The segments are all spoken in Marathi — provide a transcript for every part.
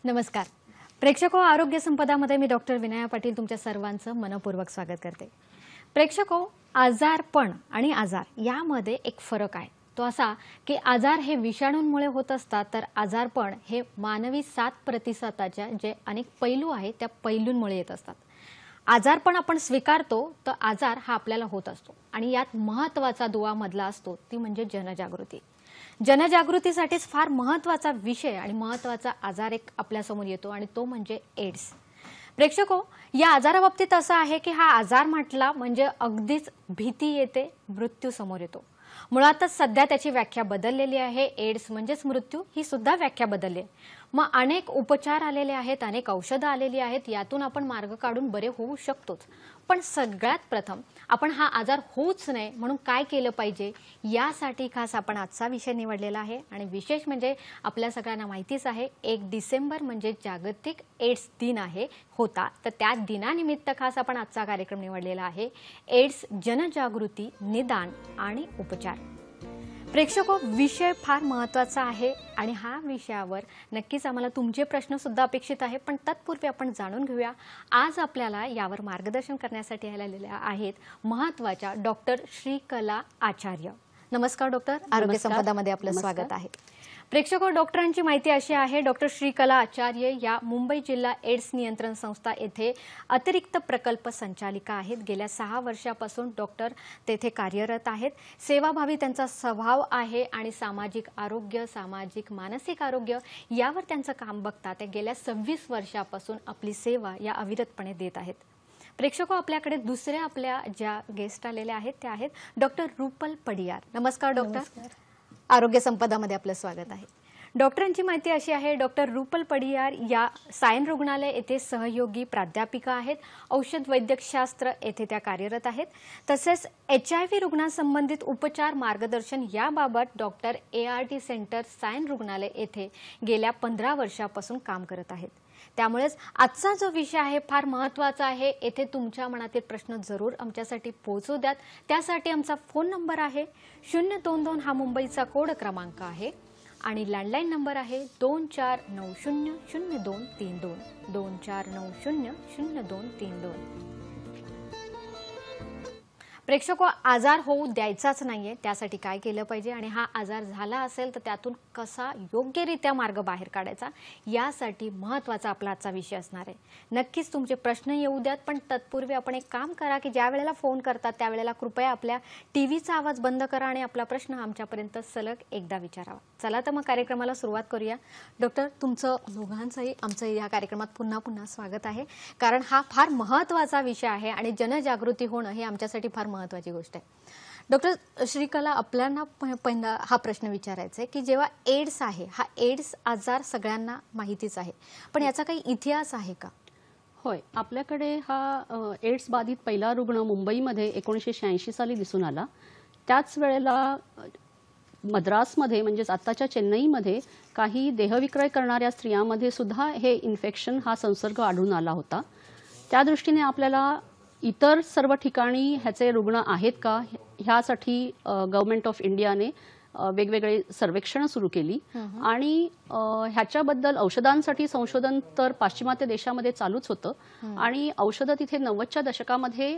नमस्कार प्रेक्षको, आरोग्य संपदामध्ये मी डॉक्टर विनया पाटील तुमच्या सर्वांचं मनपूर्वक स्वागत करते। प्रेक्षको, आजारपण आणि आजार यामध्ये एक फरक आहे। तो असा की आजार हे विषाणूंमुळे होत असतात, तर आजारपण हे मानवी 7% जे अनेक पैलू आहेत त्या पैलूंमुळे येत असतात। आजारपण आपण स्वीकारतो तर आजार हा आपल्याला होत असतो आणि यात महत्त्वाचा दुवा मधला असतो ती म्हणजे जनजागृती। जनजागृतीसाठीच फार महत्त्वाचा विषय आणि महत्त्वाचा आजार एक आपल्या समोर येतो आणि तो म्हणजे एड्स। प्रेक्षको, या आजाराबाबतीत असं आहे की हा आजार म्हटला म्हणजे अगदीच भीती येते, मृत्यू समोर येतो। मुळातच सध्या त्याची व्याख्या बदललेली आहे। एड्स म्हणजेच मृत्यू ही सुद्धा व्याख्या बदलली आहे। मग अनेक उपचार आलेले आहेत, अनेक औषधं आलेली आहेत, यातून आपण मार्ग काढून बरे होऊ शकतोच। पण सगळ्यात प्रथम आपण हा आजार होऊच नये म्हणून काय केलं पाहिजे यासाठी खास आपण आजचा विषय निवडलेला आहे। आणि विशेष म्हणजे आपल्या सगळ्यांना माहितीच आहे 1 डिसेंबर म्हणजे जागतिक एड्स दिन होता, तर त्या दिनानिमित्त खास आपण आजचा कार्यक्रम निवडलेला आहे एड्स जनजागृती, निदान आणि उपचार। प्रेक्षको, विषय फार महत्त्वाचा आहे आणि हा विषयावर नक्कीच आम्हाला तुमचे प्रश्न सुद्धा अपेक्षित आहे। पण तत्पूर्वी आपण जाणून घेऊया आज आपल्याला यावर मार्गदर्शन करण्यासाठी आलेल्या आहेत महत्त्वाच्या डॉक्टर श्रीकला आचार्य। नमस्कार डॉक्टर, आरोग्य संपदामध्ये आपलं स्वागत आहे। प्रेक्षको, डॉक्टरांची माहिती अशी आहे, डॉक्टर श्रीकला आचार्य या मुंबई जिल्हा एड्स नियंत्रण संस्था येथे अतिरिक्त प्रकल्प संचालिका आहेत। गेल्या 6 वर्षापासून डॉक्टर तेथे कार्यरत आहेत। सेवाभावी त्यांचा स्वभाव आहे आणि सामाजिक आरोग्य, सामाजिक मानसिक आरोग्य यावर त्यांचं काम बघतात। ते गेल्या 26 वर्षापासून आपली सेवा या अविरतपणे देत आहेत। प्रेक्षको, आपल्याकडे दुसऱ्या आपल्या ज्या गेस्ट आलेल्या आहेत त्या आहेत डॉक्टर रुपल पडियार। नमस्कार डॉक्टर, आरोग्य संपदामध्ये आपलं स्वागत आहे। डॉक्टरांची माहिती अशी आहे, डॉक्टर रुपल पडियार या सायन रुग्णालय येथे सहयोगी प्राध्यापिका आहेत। औषध वैद्यकशास्त्र येथे त्या कार्यरत आहेत। तसेच HIV रुग्णांसंबंधित उपचार मार्गदर्शन याबाबत डॉक्टर ART सेंटर सायन रुग्णालय येथे गेल्या 15 वर्षापासून काम करत आहेत। त्यामुळेच आजचा जो विषय आहे फार महत्त्वाचा आहे। येथे तुमच्या मनातील प्रश्न जरूर आमच्यासाठी पोहोचू द्यात। त्यासाठी आमचा फोन नंबर आहे 022 हा मुंबईचा कोड क्रमांक आहे आणि लँडलाईन नंबर आहे 24900232 24900232। प्रेक्षको, आजार होऊ द्यायचाच नाहीये, त्यासाठी काय केलं पाहिजे आणि हा आजार झाला असेल तर त्यातून कसा योग्यरित्या मार्ग बाहेर काढायचा यासाठी महत्त्वाचा आपला आजचा विषय असणार आहे। नक्कीच तुमचे प्रश्न येऊ द्यात, पण तत्पूर्वी आपण एक काम करा की ज्या वेळेला फोन करतात त्यावेळेला कृपया आपल्या टीव्हीचा आवाज बंद करा आणि आपला प्रश्न आमच्यापर्यंत सलग एकदा विचारावा। चला तर मग कार्यक्रमाला सुरुवात करूया। डॉक्टर, तुमचं दोघांचंही आमचं या कार्यक्रमात पुन्हा पुन्हा स्वागत आहे, कारण हा फार महत्त्वाचा विषय आहे आणि जनजागृती होणं हे आमच्यासाठी फार महत्त्वाची गोष्ट आहे। डॉक्टर श्रीकला, आपल्याला पहिला हा प्रश्न विचारायचा आहे की जेव्हा एड्स आहे, हा एड्स आजार सगळ्यांना माहितीच आहे, पण याचा काही इतिहास आहे का? होय, आपल्याकडे हा एड्स बाधित पहिला रुग्ण मुंबईमध्ये 1986 साली दिसून आला। त्याच वेळेला मद्रासमध्ये म्हणजेच आत्ताच्या चेन्नईमध्ये काही देहविक्रय करणाऱ्या स्त्रियांमध्ये सुद्धा हे इन्फेक्शन हा संसर्ग आढळून आला होता। त्या दृष्टीने आपल्याला इतर सर्व ठिकाणी ह्याचे रुग्ण आहेत का ह्यासाठी गव्हर्नमेंट ऑफ इंडियाने वेगवेगळे सर्वेक्षण सुरू केली आणि ह्याच्याबद्दल औषधांसाठी संशोधन तर पाश्चिमात्य देशामध्ये चालूच होतं आणि औषधं तिथे 90च्या दशकामध्ये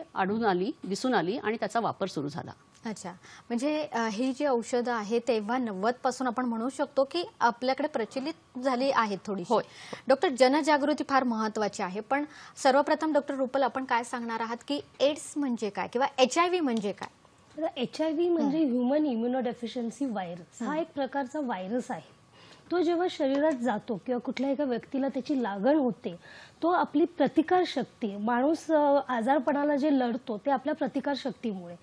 दिसून आली आणि त्याचा वापर सुरू झाला। अच्छा, म्हणजे ही जी औषधं आहे तेव्हा 90 पासून आपण म्हणू शकतो की आपल्याकडे प्रचलित झाली आहेत थोडीशी। होय डॉक्टर, जनजागृती फार महत्त्वाची आहे, पण सर्वप्रथम डॉक्टर रुपल आपण काय सांगणार आहात की एड्स म्हणजे काय किंवा HIV म्हणजे काय? HIV म्हणजे ह्यूमन इम्युनोडेफिशियन्सी व्हायरस। हा एक प्रकारचा व्हायरस आहे। तो जेव्हा शरीरात जातो किंवा कुठल्या एका व्यक्तीला त्याची लागण होते, तो आपली प्रतिकारशक्ती, माणूस आजारपणाला जे लढतो ते आपल्या प्रतिकारशक्तीमुळे,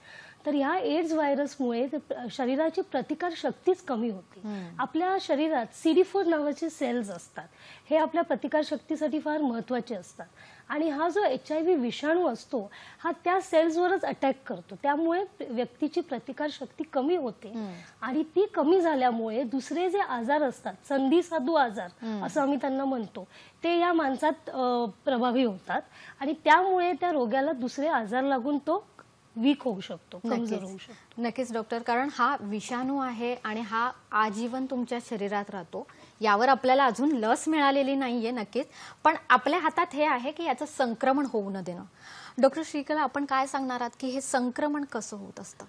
तर ह्या एड्स व्हायरसमुळे शरीराची प्रतिकारशक्तीच कमी होते। आपल्या शरीरात CD4 नावाचे सेल्स असतात, हे आपल्या प्रतिकारशक्तीसाठी फार महत्त्वाचे असतात आणि हा जो HIV विषाणू असतो हा त्या सेल्सवरच अटॅक करतो। त्यामुळे व्यक्तीची प्रतिकारशक्ती कमी होते आणि ती कमी झाल्यामुळे दुसरे जे आजार असतात, संधिसाधू आजार असं आम्ही त्यांना म्हणतो, ते या माणसात प्रभावी होतात आणि त्यामुळे त्या रोग्याला दुसरे आजार लागून तो वीक होऊ शकतो, कमजोर होऊ नक्कीच शकतो. नक्कीच डॉक्टर, कारण हा विषाणू आहे आणि हा आजीवन तुमच्या शरीरात राहतो. यावर आपल्याला अजून लस मिळालेली नाहीये नक्कीच, पण आपल्या हातात हे आहे की याचं संक्रमण होऊ न देणं. डॉक्टर श्रीकला, आपण काय सांगणार आहात की हे संक्रमण कसं होत असतं?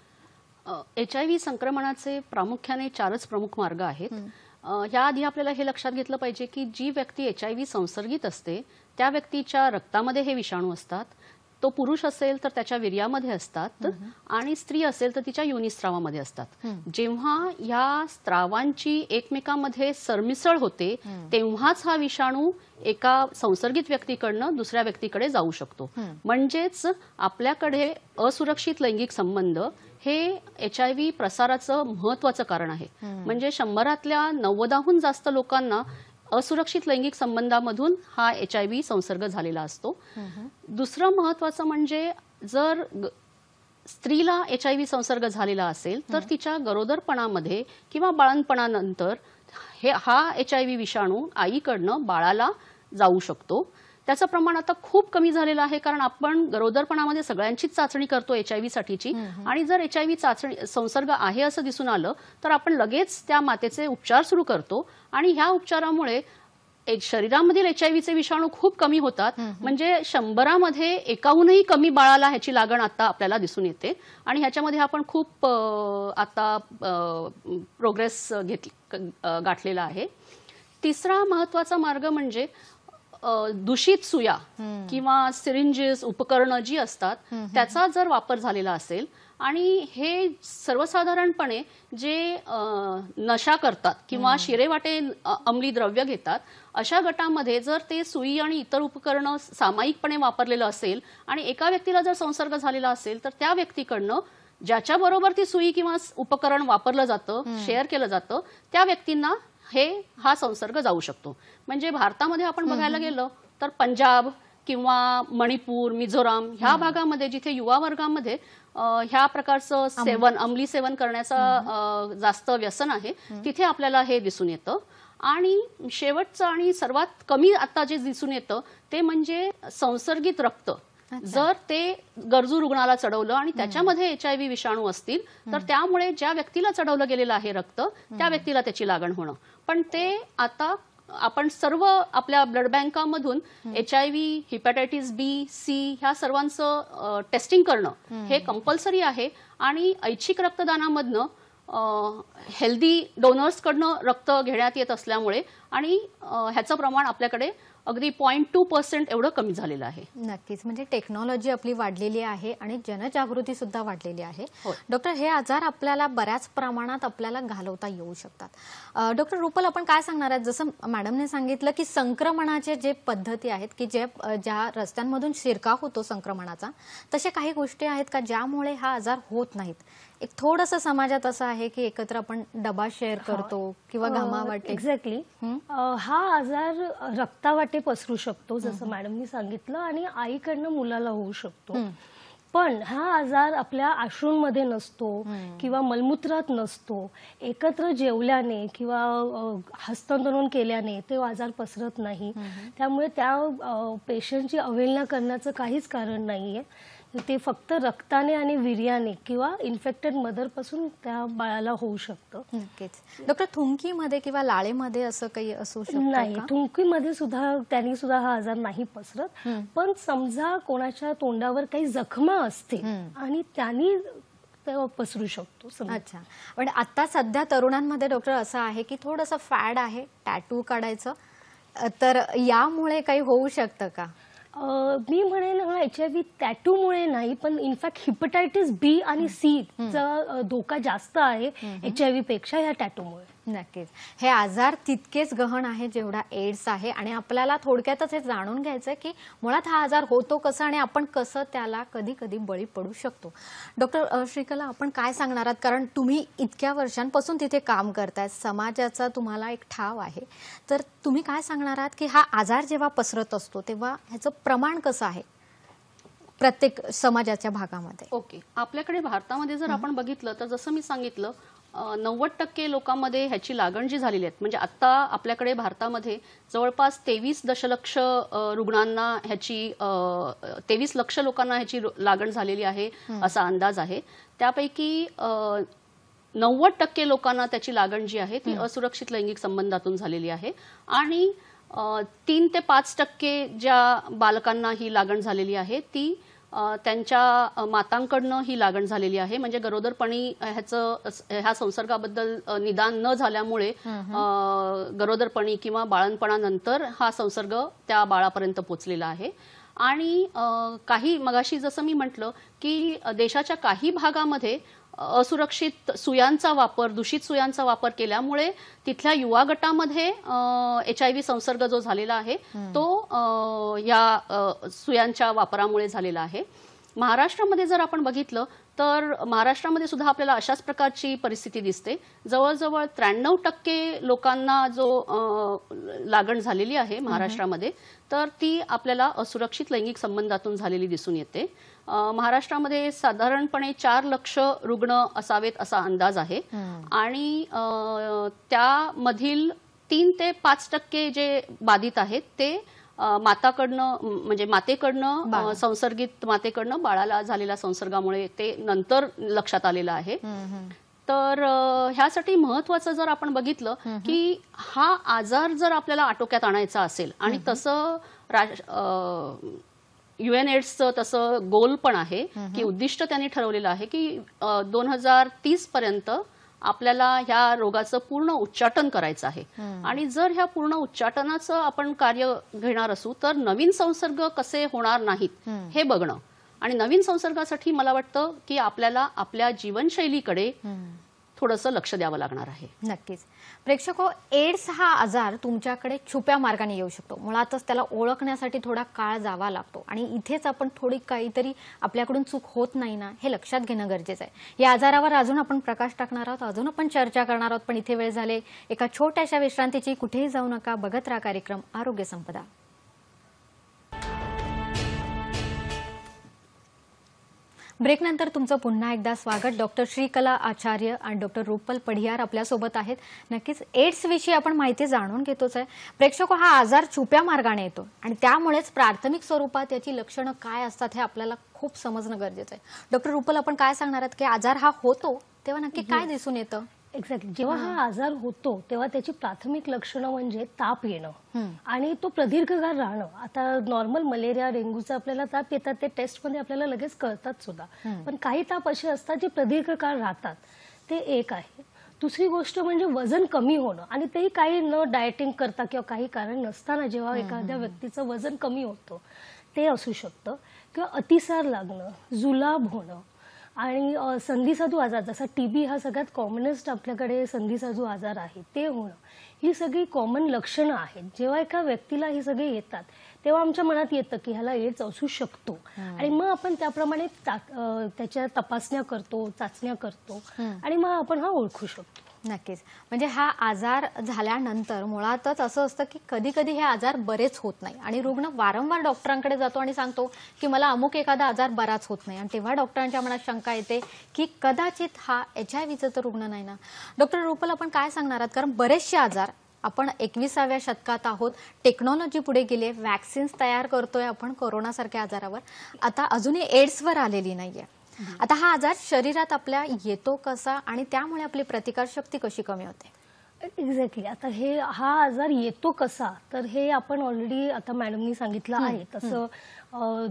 HIV संक्रमणाचे प्रामुख्याने 4च प्रमुख मार्ग आहेत. याआधी आपल्याला हे लक्षात घेतलं पाहिजे की जी व्यक्ती HIV संसर्गित असते त्या व्यक्तीच्या रक्तामध्ये हे विषाणू असतात. तो पुरुष असेल तर त्याच्या वीर्यामध्ये असतात आणि स्त्री असेल तर तिच्या योनिस्रावामध्ये असतात. जेव्हा या स्त्रावांची एकमेकांमध्ये सरमिसळ होते तेव्हाच हा विषाणू एका संसर्गित व्यक्तीकडनं दुसऱ्या व्यक्तीकडे जाऊ शकतो. म्हणजेच आपल्याकडे असुरक्षित लैंगिक संबंध हे HIV प्रसाराचं महत्वाचं कारण आहे. म्हणजे 100तल्या 90हून जास्त लोकांना असुरक्षित लैंगिक संबंधामधून हा HIV संसर्ग झालेला असतो. दुसरं महत्वाचं म्हणजे जर स्त्रीला HIV संसर्ग झालेला असेल तर तिच्या गरोदरपणामध्ये किंवा बाळंतपणानंतर हा HIV विषाणू आईकडनं बाळाला जाऊ शकतो. त्याचं प्रमाण आता खूप कमी झालेलं आहे, कारण आपण गरोदरपणामध्ये सगळ्यांचीच चाचणी करतो HIV साठीची, आणि जर HIV चाचणी संसर्ग आहे असं दिसून आलं तर आपण लगेच त्या मातेचे उपचार सुरू करतो आणि ह्या उपचारामुळे शरीरामधील HIV विषाणू खूप कमी होतात. म्हणजे 100मध्ये एकाहूनही कमी बाळाला ह्याची लागण आता आपल्याला दिसून येते आणि ह्याच्यामध्ये आपण खूप आता प्रोग्रेस गाठलेला आहे. तिसरा महत्वाचा मार्ग म्हणजे दूषित सुया किंवा सिरिंजेस उपकरणं जी असतात त्याचा जर वापर झालेला असेल आणि हे सर्वसाधारणपणे जे नशा करतात किंवा शिरेवाटे अंमली द्रव्य घेतात अशा गटामध्ये जर ते सुई आणि इतर उपकरणं सामायिकपणे वापरलेलं असेल आणि एका व्यक्तीला जर संसर्ग झालेला असेल तर त्या व्यक्तीकडनं ज्याच्याबरोबर ती सुई किंवा उपकरण वापरलं जातं, शेअर केलं जातं, त्या व्यक्तींना हा संसर्ग जाऊ शकतो. म्हणजे भारतामध्ये आपण बघायला गेलं तर पंजाब किंवा मणिपूर, मिझोराम ह्या भागामध्ये जिथे युवा वर्गामध्ये ह्या प्रकारचं अंमली सेवन करण्याचा जास्त व्यसन आहे तिथे आपल्याला हे दिसून येतं. आणि शेवटचं आणि सर्वात कमी आता जे दिसून येतं ते म्हणजे संसर्गित रक्त. जर ते गरजू रुग्णाला चढवलं आणि त्याच्यामध्ये HIV विषाणू असतील तर त्यामुळे ज्या व्यक्तीला चढवलं गेलेलं आहे रक्त त्या व्यक्तीला त्याची लागण होणं. पण ते आता आपण सर्व आपल्या ब्लड बँकामधून HIV, हेपॅटायटिस B, C ह्या सर्वांचं टेस्टिंग करणं हे कंपल्सरी आहे आणि ऐच्छिक रक्तदानामधनं हेल्दी डोनर्सकडनं रक्त घेण्यात येत असल्यामुळे आणि ह्याचं प्रमाण आपल्याकडे अगदी 0.2% एवढं कमी झालेलं आहे. नक्कीच, म्हणजे टेक्नॉलॉजी आपली वाढलेली आहे आणि जनजागृती सुद्धा वाढलेली आहे. डॉक्टर, हे आजार आपल्याला बऱ्याच प्रमाणात आपल्याला घालवता येऊ शकतात. डॉक्टर रुपल, आपण काय सांगणार आहेत? जसं मॅडमने सांगितलं की संक्रमणाचे जे पद्धती आहेत की ज्या रस्त्यांमधून शिरकाव होतो संक्रमणाचा, तशा काही गोष्टी आहेत का ज्यामुळे हा आजार होत नाहीत? एक थोडंसं समाजात असं आहे की एकत्र आपण डबा शेअर करतो किंवा घामावाटे. एक्झॅक्टली. हा आजार रक्तावाटे पसरू शकतो जसं मॅडमनी सांगितलं आणि आईकडनं मुलाला होऊ शकतो. पण हा आजार आपल्या अश्रूंमध्ये नसतो किंवा मलमूत्रात नसतो. एकत्र जेवल्याने किंवा हस्तांतरण केल्याने ते आजार पसरत नाही. त्यामुळे त्या पेशंटची अवहेलना करण्याचं काहीच कारण नाहीये. ते फक्त रक्ताने आणि वीर्याने किंवा इन्फेक्टेड मदर पासून त्या बाळाला होऊ शकतं. नक्कीच. डॉक्टर, थुंकीमध्ये किंवा लाळेमध्ये असं काही असू शकतं? नाही, थुंकीमध्ये सुद्धा त्यांनी सुद्धा हा आजार नाही पसरत. पण समजा कोणाच्या तोंडावर काही जखमा असते आणि त्यांनी पसरू शकतो. अच्छा. पण आता सध्या तरुणांमध्ये डॉक्टर असं आहे की थोडंसं फॅड आहे टॅटू काढायचं, तर यामुळे काही होऊ शकतं का? मी म्हणेन हा HIV टॅटूमुळे नाही, पण इनफॅक्ट हिपॅटायटिस B आणि C चा धोका जास्त आहे HIV पेक्षा या टॅटूमुळे. नक्कीच. हे आजार तितकेच गहन आहे जेवढा एड्स आहे आणि आपल्याला थोडक्यातच हे जाणून घ्यायचं की मुळात हा आजार होतो कसा आणि आपण कसं त्याला कधी कधी बळी पडू शकतो. डॉक्टर श्रीकला, आपण काय सांगणार आहात? कारण तुम्ही इतक्या वर्षांपासून तिथे काम करताय, समाजाचा तुम्हाला एक ठाव आहे, तर तुम्ही काय सांगणार आहात की हा आजार जेव्हा पसरत असतो तेव्हा ह्याचं प्रमाण कसं आहे प्रत्येक समाजाच्या भागामध्ये? ओके. आपल्याकडे भारतामध्ये जर आपण बघितलं तर जसं मी सांगितलं 90% लोकांमध्ये ह्याची लागण जी झालेली आहे, म्हणजे आता आपल्याकडे भारतामध्ये जवळपास 23 दशलक्ष रुग्णांना ह्याची 23 लक्ष लोकांना ह्याची लागण झालेली आहे असा अंदाज आहे. त्यापैकी 90% लोकांना त्याची लागण जी आहे ती असुरक्षित लैंगिक संबंधातून झालेली आहे आणि 3 ते 5% ज्या बालकांना ही लागण झालेली आहे ती त्यांच्या मातांकडनं ही लागण झालेली आहे. म्हणजे गरोदरपणी ह्या संसर्गाबद्दल निदान न झाल्यामुळे गरोदरपणी किंवा बाळंतपणानंतर हा संसर्ग त्या बाळापर्यंत पोहोचलेला आहे. आणि काही मगाशी जसं मी म्हटलं की देशाच्या काही भागामध्ये असुरक्षित सुयांचा वापर, दूषित सुयांचा वापर केल्यामुळे तिथल्या युवा गटामध्ये HIV संसर्ग जो झालेला आहे तो या सुयांच्या वापरामुळे झालेला आहे. महाराष्ट्रामध्ये जर आपण बघितलं तर महाराष्ट्रामध्ये सुद्धा आपल्याला अशाच प्रकारची परिस्थिती दिसते. जवळजवळ 93% लोकांना जो लागण झालेली आहे महाराष्ट्रामध्ये तर ती आपल्याला असुरक्षित लैंगिक संबंधातून झालेली दिसून येते. महाराष्ट्रामध्ये साधारणपणे 4 लक्ष रुग्ण असावेत असा अंदाज आहे आणि त्यामधील 3 ते 5% जे बाधित आहेत ते माताकडनं म्हणजे मातेकडनं संसर्गित मातेकडनं बाळाला झालेल्या संसर्गामुळे ते नंतर लक्षात आलेलं आहे. तर ह्यासाठी महत्वाचं जर आपण बघितलं की हा आजार जर आपल्याला आटोक्यात आणायचा असेल आणि तसं UNAIDSचं तसं गोल पण आहे की उद्दिष्ट त्यांनी ठरवलेलं आहे की 2030 पर्यंत आपल्याला ह्या रोगाचं पूर्ण उच्चाटन करायचं आहे. आणि जर ह्या पूर्ण उच्चाटनाचं आपण कार्य घेणार असू तर नवीन संसर्ग कसे होणार नाहीत हे बघणं आणि नवीन संसर्गासाठी मला वाटतं की आपल्याला आपल्या जीवनशैलीकडे थोडंसं लक्ष द्यावं लागणार आहे. नक्कीच. प्रेक्षको, एड्स हा आजार तुमच्याकडे छुप्या मार्गाने येऊ शकतो. मुळातच त्याला ओळखण्यासाठी थोडा काळ जावा लागतो आणि इथेच आपण थोडी काहीतरी आपल्याकडून चूक होत नाही ना हे लक्षात घेणं गरजेचं आहे. या आजारावर अजून आपण प्रकाश टाकणार आहोत, अजून आपण चर्चा करणार आहोत, पण इथे वेळ झाले एका छोट्याशा विश्रांतीची. कुठेही जाऊ नका, बघत राहा कार्यक्रम आरोग्य संपदा. ब्रेकनंतर तुमचं पुन्हा एकदा स्वागत. डॉक्टर श्रीकला आचार्य आणि डॉक्टर रुपल पढियार आपल्यासोबत आहेत. नक्कीच एड्स विषयी आपण माहिती जाणून घेतोच आहे. प्रेक्षक, हा आजार छुप्या मार्गाने येतो आणि त्यामुळेच प्राथमिक स्वरूपात याची लक्षणं काय असतात हे आपल्याला खूप समजणं गरजेचं आहे. डॉक्टर रुपल, आपण काय सांगणार आहात की आजार हा होतो तेव्हा नक्की काय दिसून येतं? एक्झॅक्टली. जेव्हा हा आजार होतो तेव्हा त्याची प्राथमिक लक्षणं म्हणजे ताप येणं आणि तो प्रदीर्घकाळ राहणं. आता नॉर्मल मलेरिया, डेंग्यूचा आपल्याला ताप येतात, ते टेस्टमध्ये आपल्याला लगेच कळतात सुद्धा, पण काही ताप असे असतात जे प्रदीर्घकाळ राहतात. ते एक आहे. दुसरी गोष्ट म्हणजे वजन कमी होणं आणि तेही काही न डायटिंग करता किंवा काही कारण नसताना जेव्हा एखाद्या व्यक्तीचं वजन कमी होतं ते असू शकतं. किंवा अतिसार लागणं, जुलाब होणं आणि संधिसाधू आजार जसा TB हा सगळ्यात कॉमनेस्ट आपल्याकडे संधिसाधू आजार आहे ते होणं, ही सगळी कॉमन लक्षणं आहेत. जेव्हा एका व्यक्तीला ही सगळी येतात तेव्हा आमच्या मनात येतं की ह्याला एड्स असू शकतो आणि मग आपण त्याप्रमाणे त्याच्या तपासण्या करतो, चाचण्या करतो आणि मग आपण हा ओळखू शकतो. नक्कीच. म्हणजे हा आजार झाल्यानंतर मुळातच असं असतं की कधी कधी हे आजार बरेच होत नाही आणि रुग्ण वारंवार डॉक्टरांकडे जातो आणि सांगतो की मला अमुक एखादा आजार बराच होत नाही आणि तेव्हा डॉक्टरांच्या मनात शंका येते की कदाचित हा HIV तर रुग्ण नाही ना. डॉक्टर रुपल, आपण काय सांगणार आहात? कारण बरेचसे आजार आपण 21व्या शतकात आहोत, टेक्नॉलॉजी पुढे गेली, वॅक्सिन्स तयार करतोय आपण कोरोनासारख्या आजारावर, आता अजूनही एड्सवर आलेली नाहीये. आता हा आजार शरीरात आपल्या येतो कसा आणि त्यामुळे आपली प्रतिकारशक्ती कशी कमी होते? एक्झॅक्टली. आता हा आजार येतो कसा, तर हे आपण ऑलरेडी आता मॅडमनी सांगितलं आहे तसं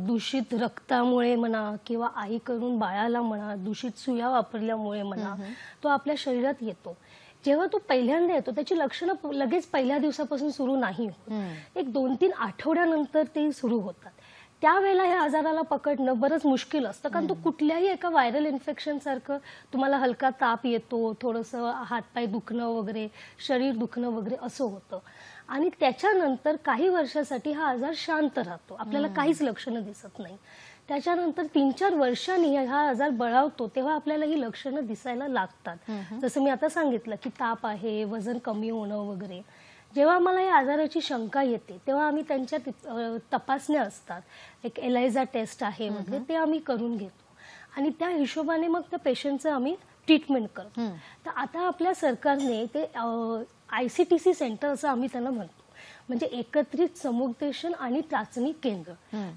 दूषित रक्तामुळे म्हणा किंवा आईकडून बाळाला म्हणा, दूषित सुया वापरल्यामुळे म्हणा, तो आपल्या शरीरात येतो. जेव्हा तो पहिल्यांदा येतो त्याची लक्षणं लगेच पहिल्या दिवसापासून सुरू नाही होत, एक 2-3 आठवड्यानंतर ते सुरू होतात. त्यावेळेला ह्या आजाराला पकडणं बरंच मुश्किल असतं, कारण तो कुठल्याही एका व्हायरल इन्फेक्शन सारखं तुम्हाला हलका ताप येतो, थोडंसं हातपाय दुखणं वगैरे, शरीर दुखणं वगैरे असं होतं आणि त्याच्यानंतर काही वर्षासाठी हा आजार शांत राहतो, आपल्याला काहीच लक्षणं दिसत नाही. त्याच्यानंतर 3-4 वर्षांनी हा आजार बळावतो तेव्हा आपल्याला ही लक्षणं दिसायला लागतात. जसं मी आता सांगितलं की ताप आहे, वजन कमी होणं वगैरे. जेव्हा मला या आजाराची शंका येते तेव्हा आम्ही त्यांच्या तपासण्या असतात, एक एलायझा टेस्ट आहे वगैरे, ते आम्ही करून घेतो आणि त्या हिशोबाने मग त्या पेशंटचं आम्ही ट्रीटमेंट करतो. तर आता आपल्या सरकारने ते ICTC सेंटर असं आम्ही त्यांना म्हणतो, म्हणजे एकत्रित समुपदेशन आणि चाचणी केंद्र.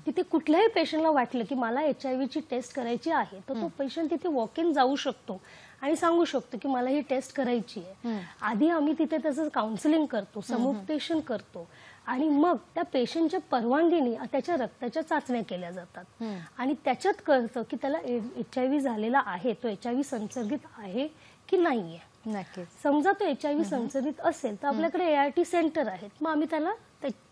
तिथे कुठल्याही पेशंटला वाटलं की मला HIV ची टेस्ट करायची आहे तर तो पेशंट तिथे वॉक इन जाऊ शकतो आणि सांगू शकतो की मला ही टेस्ट करायची आहे. आधी आम्ही तिथे त्याचं काउन्सिलिंग करतो, समुपदेशन करतो आणि मग त्या पेशंटच्या परवानगीने त्याच्या रक्ताच्या चाचण्या केल्या जातात आणि त्याच्यात कळतं की त्याला HIV झालेला आहे, तो HIV संसर्गित आहे की नाहीये. नक्कीच. समजा तो HIV संसर्गित असेल तर आपल्याकडे ART सेंटर आहेत, मग आम्ही त्याला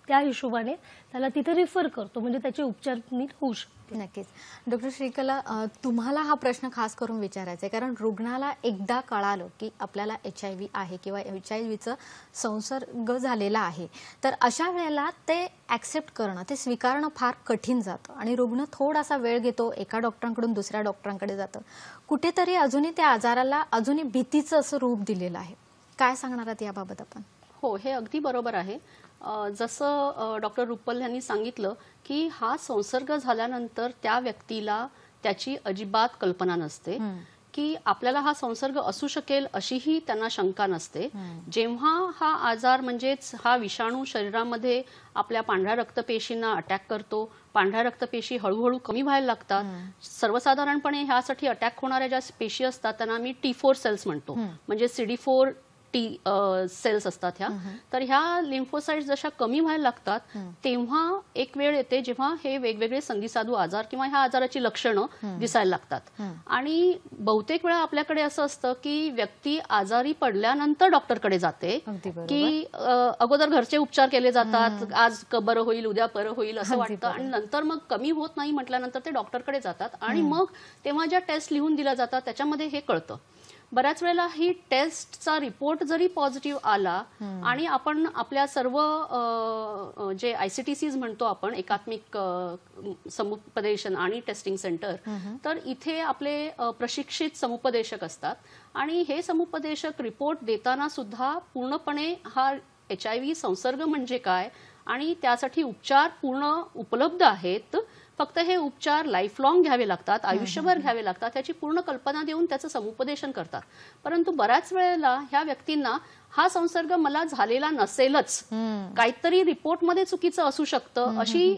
त्या हिशोबाने त्याला तिथे रिफर करतो, म्हणजे त्याचे उपचार नीट होऊ शकतात. नक्कीच. डॉक्टर श्रीकला, तुम्हाला हा प्रश्न खास करून विचारायचा आहे, कारण रुग्णाला एकदा कळालं की आपल्याला HIV आहे किंवा HIVचा संसर्ग झालेला आहे, तर अशा वेळेला ते ॲक्सेप्ट करणं, ते स्वीकारणं फार कठीण जातं आणि रुग्ण थोडासा वेळ घेतो, एका डॉक्टरांकडून दुसऱ्या डॉक्टरांकडे जातं. कुठेतरी अजूनही त्या आजाराला अजूनही भीतीचं असं रूप दिलेलं आहे. काय सांगणार आहात याबाबत आपण? हो, हे अगदी बरोबर आहे. जसं डॉक्टर रुपल यांनी सांगितलं की हा संसर्ग झाल्यानंतर त्या व्यक्तीला त्याची अजिबात कल्पना नसते की आपल्याला हा संसर्ग असू शकेल अशीही त्यांना शंका नसते. जेव्हा हा आजार म्हणजेच हा विषाणू शरीरामध्ये आपल्या पांढऱ्या रक्तपेशींना अटॅक करतो, पांढऱ्या रक्तपेशी हळूहळू कमी व्हायला लागतात. सर्वसाधारणपणे ह्यासाठी अटॅक होणाऱ्या ज्या पेशी असतात त्यांना आम्ही T4 सेल्स म्हणतो, म्हणजे CD4 T सेल्स असतात ह्या. तर ह्या लिम्फोसाइट्स जशा कमी व्हायला लागतात तेव्हा एक वेळ येते जेव्हा हे वेगवेगळे संधिसाधू आजार किंवा ह्या आजाराची लक्षणं दिसायला लागतात. आणि बहुतेक वेळा आपल्याकडे असं असतं की व्यक्ती आजारी पडल्यानंतर डॉक्टरकडे जाते की अगोदर घरचे उपचार केले जातात, आज बरं होईल, उद्या बरं होईल असं वाटतं, आणि नंतर मग कमी होत नाही म्हटल्यानंतर ते डॉक्टरकडे जातात आणि मग तेव्हा ज्या टेस्ट लिहून दिल्या जातात त्याच्यामध्ये हे कळतं. बऱ्याच वेळेला ही टेस्टचा रिपोर्ट जरी पॉझिटिव्ह आला आणि आपण आपल्या सर्व जे ICTCs म्हणतो आपण, एकात्मिक समुपदेशन आणि टेस्टिंग सेंटर, तर इथे आपले प्रशिक्षित समुपदेशक असतात आणि हे समुपदेशक रिपोर्ट देताना सुद्धा पूर्णपणे हा HIV संसर्ग म्हणजे काय आणि त्यासाठी उपचार पूर्ण उपलब्ध आहेत, फक्त हे उपचार लाईफ लॉंग घ्यावे लागतात, आयुष्यभर घ्यावे लागतात, त्याची पूर्ण कल्पना देऊन त्याचं समुपदेशन करतात. परंतु बऱ्याच वेळेला ह्या व्यक्तींना हा संसर्ग मला झालेला नसेलच, काहीतरी रिपोर्टमध्ये चुकीचं असू शकतं अशी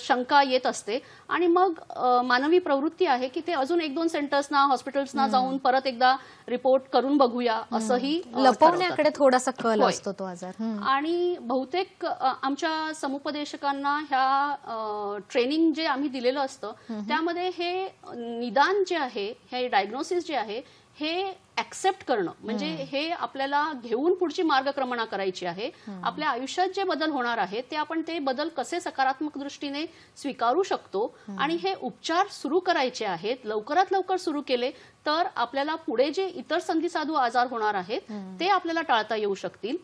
शंका येत असते आणि मग मानवी प्रवृत्ती आहे की ते अजून 1-2 सेंटर्सना, हॉस्पिटल्सना जाऊन परत एकदा रिपोर्ट करून बघूया असंही लपवण्याकडे थोडासा कल असतो तो आजार. आणि बहुतेक आमच्या समुपदेशकांना ह्या ट्रेनिंग जे आम्ही दिलेलं असतं त्यामध्ये हे निदान जे आहे, हे डायग्नोसिस जे आहे हे ऍक्सेप्ट करणं, म्हणजे हे आपल्याला घेऊन पुढची मार्गक्रमणा करायची आहे. आपल्या आयुष्यात जे बदल होणार आहेत ते आपण ते बदल कसे सकारात्मक दृष्टीने स्वीकारू शकतो आणि हे उपचार सुरू करायचे आहेत. लवकरात लवकर सुरू केले तर आपल्याला पुढे जे इतर संधिसाधू आजार होणार आहेत ते आपल्याला टाळता येऊ शकतील.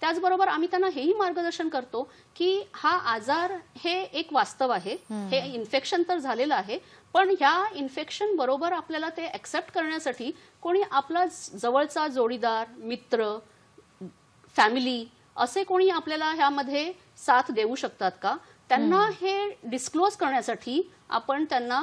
त्याचबरोबर आम्ही त्यांना हेही मार्गदर्शन करतो की हा आजार हे एक वास्तव आहे, हे इन्फेक्शन तर झालेलं आहे, पण ह्या इन्फेक्शन बरोबर आपल्याला ते ऍक्सेप्ट करण्यासाठी कोणी आपला जवळचा जोडीदार, मित्र, फॅमिली असे कोणी आपल्याला ह्यामध्ये साथ देऊ शकतात का, त्यांना हे डिस्क्लोज करण्यासाठी आपण त्यांना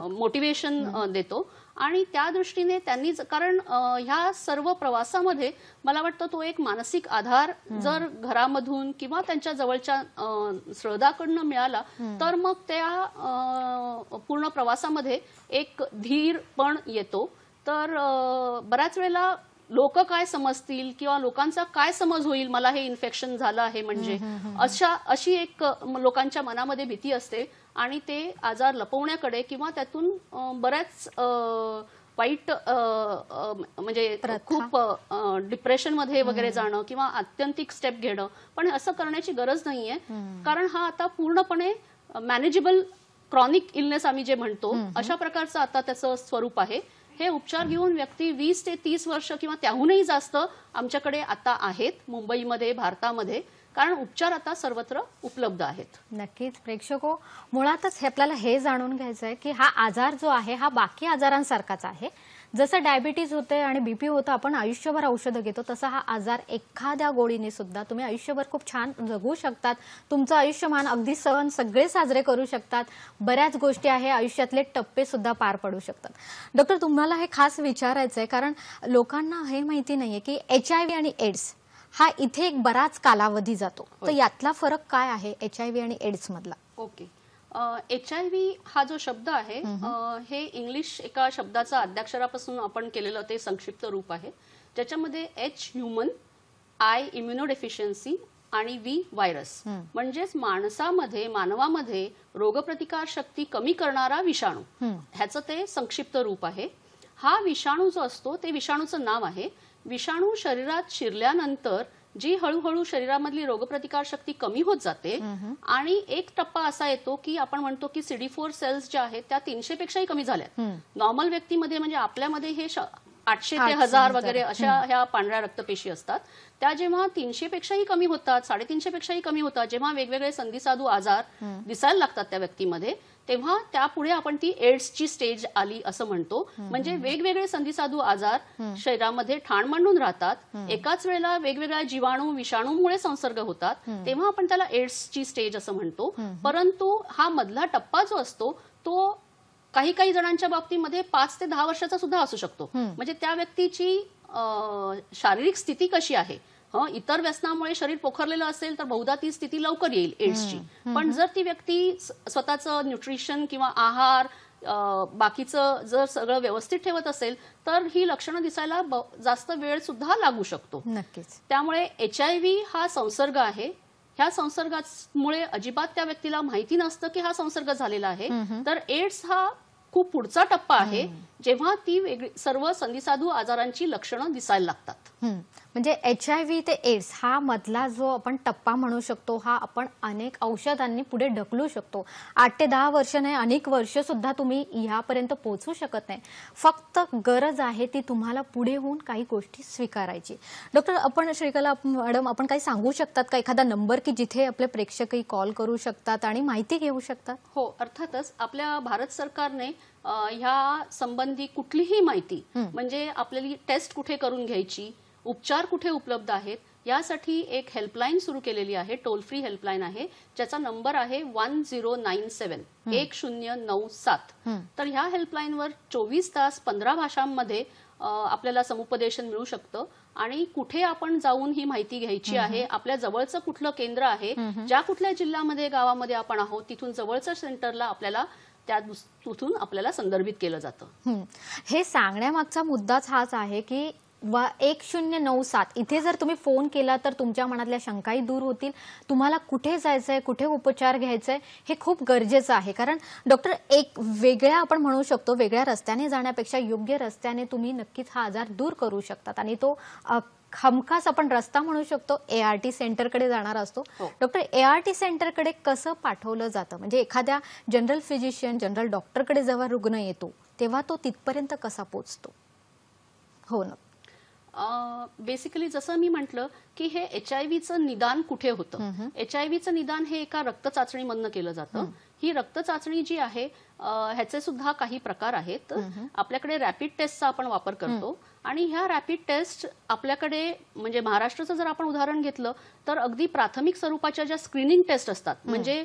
मोटिवेशन देतो. आणि त्या दृष्टीने त्यांनी, कारण ह्या सर्व प्रवासामध्ये मला वाटतं तो एक मानसिक आधार जर घरामधून किंवा त्यांच्या जवळच्या श्रद्धाकडनं मिळाला तर मग त्या पूर्ण प्रवासामध्ये एक धीर पण येतो. तर बऱ्याच वेळेला लोक काय समजतील किंवा लोकांचा काय समज होईल मला हे इन्फेक्शन झालं आहे म्हणजे, अशी एक लोकांच्या मनामध्ये भीती असते आणि ते आजार लपवण्याकडे किंवा त्यातून बऱ्याच वाईट म्हणजे खूप डिप्रेशनमध्ये वगैरे जाणं किंवा आत्यंतिक स्टेप घेणं, पण असं करण्याची गरज नाहीये, कारण हा आता पूर्णपणे मॅनेजेबल क्रॉनिक इलनेस आम्ही जे म्हणतो अशा प्रकारचं आता त्याचं स्वरूप आहे. हे उपचार घेऊन व्यक्ती 20 ते 30 वर्ष किंवा त्याहूनही जास्त आमच्याकडे आता आहेत मुंबईमध्ये, भारतामध्ये, कारण उपचार आता सर्वत्र उपलब्ध आहेत. नक्कीच प्रेक्षको, मुळातच आपल्याला हे जाणून घ्यायचं आहे की हा आजार जो आहे हा बाकी आजारांसारखाच आहे. जसं डायबिटीज होते आणि बीपी होतं, आपण आयुष्यभर औषधं घेतो, तसा हा आजार एखाद्या गोळीने सुद्धा तुम्ही आयुष्यभर खूप छान जगू शकतात. तुमचं आयुष्यमान अगदी सण सगळे साजरे करू शकतात. बऱ्याच गोष्टी आहे, आयुष्यातले टप्पे सुद्धा पार पडू शकतात. डॉक्टर, तुम्हाला हे खास विचारायचं आहे, कारण लोकांना हे माहिती नाहीये की HIV आणि एड्स हा इथे एक बराच कालावधी जातो. तर यातला फरक काय आहे HIV आणि एड्स मधला? ओके. HIV हा जो शब्द आहे हे इंग्लिश एका शब्दाचा आद्याक्षरापासून आपण केलेलं ते संक्षिप्त रूप आहे, ज्याच्यामध्ये H ह्युमन, I इम्युनोडेफिशियन्सी आणि V व्हायरस, म्हणजेच मानवामध्ये रोगप्रतिकार शक्ती कमी करणारा विषाणू, ह्याचं ते संक्षिप्त रूप आहे. हा विषाणू जो असतो ते विषाणूचं नाव आहे. विषाणू शरीरात शिरल्यानंतर जी हळूहळू शरीरामधली रोगप्रतिकार शक्ती कमी होत जाते आणि एक टप्पा असा येतो की आपण म्हणतो की CD4 सेल्स ज्या आहेत त्या 300 पेक्षाही कमी झाल्यात. नॉर्मल व्यक्तीमध्ये म्हणजे आपल्यामध्ये हे 800 ते 1000 वगैरे अशा ह्या पांढऱ्या रक्तपेशी असतात. त्या जेव्हा 300 पेक्षाही कमी होतात, 350 पेक्षाही कमी होतात, जेव्हा वेगवेगळे संधिसाधू आजार दिसायला लागतात त्या व्यक्तीमध्ये, तेव्हा त्यापुढे आपण ती एड्सची स्टेज आली असं म्हणतो. म्हणजे वेगवेगळे संधिसाधू आजार शरीरामध्ये ठाण मांडून राहतात, एकाच वेळेला वेगवेगळ्या जीवाणू विषाणूमुळे संसर्ग होतात, तेव्हा आपण त्याला एड्सची स्टेज असं म्हणतो. परंतु हा मधला टप्पा जो असतो तो काही जणांच्या बाबतीमध्ये 5 ते 10 वर्षाचा सुद्धा असू शकतो. म्हणजे त्या व्यक्तीची शारीरिक स्थिती कशी आहे, इतर व्यसनामुळे शरीर पोखरलेलं असेल तर बहुधा ती स्थिती लवकर येईल एड्सची. पण जर ती व्यक्ती स्वतःचं न्यूट्रिशन किंवा आहार बाकीचं जर सगळं व्यवस्थित ठेवत असेल तर ही लक्षणं दिसायला जास्त वेळ सुद्धा लागू शकतो. नक्कीच. त्यामुळे HIV हा संसर्ग आहे. ह्या संसर्गामुळे अजिबात त्या व्यक्तीला माहिती नसतं की हा संसर्ग झालेला आहे. तर एड्स हा खूप पुढचा टप्पा आहे, जेव्हा ती सर्व संधिसाधू आजारांची लक्षणं दिसायला लागतात. म्हणजे HIV ते एड्स हा मधला जो आपण टप्पा म्हणू शकतो, हा आपण अनेक औषधांनी पुढे ढकलू शकतो. 8 ते 10 वर्ष नाही, अनेक वर्ष सुद्धा तुम्ही ह्यापर्यंत पोहोचू शकत नाही. फक्त गरज आहे ती तुम्हाला पुढे होऊन काही गोष्टी स्वीकारायची. डॉक्टर, आपण श्रीकला मॅडम, आपण काही सांगू शकतात का एखादा नंबर की जिथे आपले प्रेक्षकही कॉल करू शकतात आणि माहिती घेऊ शकतात? हो, अर्थातच. आपल्या भारत सरकारने ह्या संबंधी कुठलीही माहिती, म्हणजे आपल्याला टेस्ट कुठे करून घ्यायची, उपचार कुठे उपलब्ध आहेत, यासाठी एक हेल्पलाईन सुरू केलेली आहे, टोल फ्री हेल्पलाईन आहे, ज्याचा नंबर आहे 1097 1097. तर ह्या हेल्पलाईनवर 24 तास 15 भाषांमध्ये आपल्याला समुपदेशन मिळू शकतं आणि कुठे आपण जाऊन ही माहिती घ्यायची आहे, आपल्या जवळचं कुठलं केंद्र आहे, ज्या कुठल्या जिल्ह्यामध्ये गावामध्ये आपण आहोत तिथून जवळच्या सेंटरला आपल्याला तिथून आपल्याला संदर्भित केलं जातं. हे सांगण्यामागचा मुद्दाच हाच आहे की 1097 इथे जर तुम्ही फोन केला तर तुमच्या मनातल्या शंकाही दूर होतील. तुम्हाला कुठे जायचंय, कुठे उपचार घ्यायचंय हे खूप गरजेचं आहे. कारण डॉक्टर, एक वेगळ्या आपण म्हणू शकतो वेगळ्या रस्त्याने जाण्यापेक्षा योग्य रस्त्याने तुम्ही नक्कीच हा आजार दूर करू शकतात आणि तो हमखास आपण रस्ता म्हणू शकतो ART सेंटरकडे जाणारा असतो. डॉक्टर, ART सेंटरकडे कसं पाठवलं जातं? म्हणजे एखाद्या जनरल फिजिशियन, जनरल डॉक्टरकडे जेव्हा रुग्ण येतो तेव्हा तो तिथपर्यंत कसा पोहोचतो? हो ना. बेसिकली जसं मी म्हटलं की हे HIVचं निदान कुठे होतं. HIVचं निदान हे एका रक्तचाचणीमधनं केलं जातं. ही रक्तचाचणी जी आहे ह्याचे सुद्धा काही प्रकार आहेत. आपल्याकडे रॅपिड टेस्टचा आपण वापर करतो आणि ह्या रॅपिड टेस्ट आपल्याकडे, म्हणजे महाराष्ट्राचं जर आपण उदाहरण घेतलं तर अगदी प्राथमिक स्वरूपाच्या ज्या स्क्रीनिंग टेस्ट असतात, म्हणजे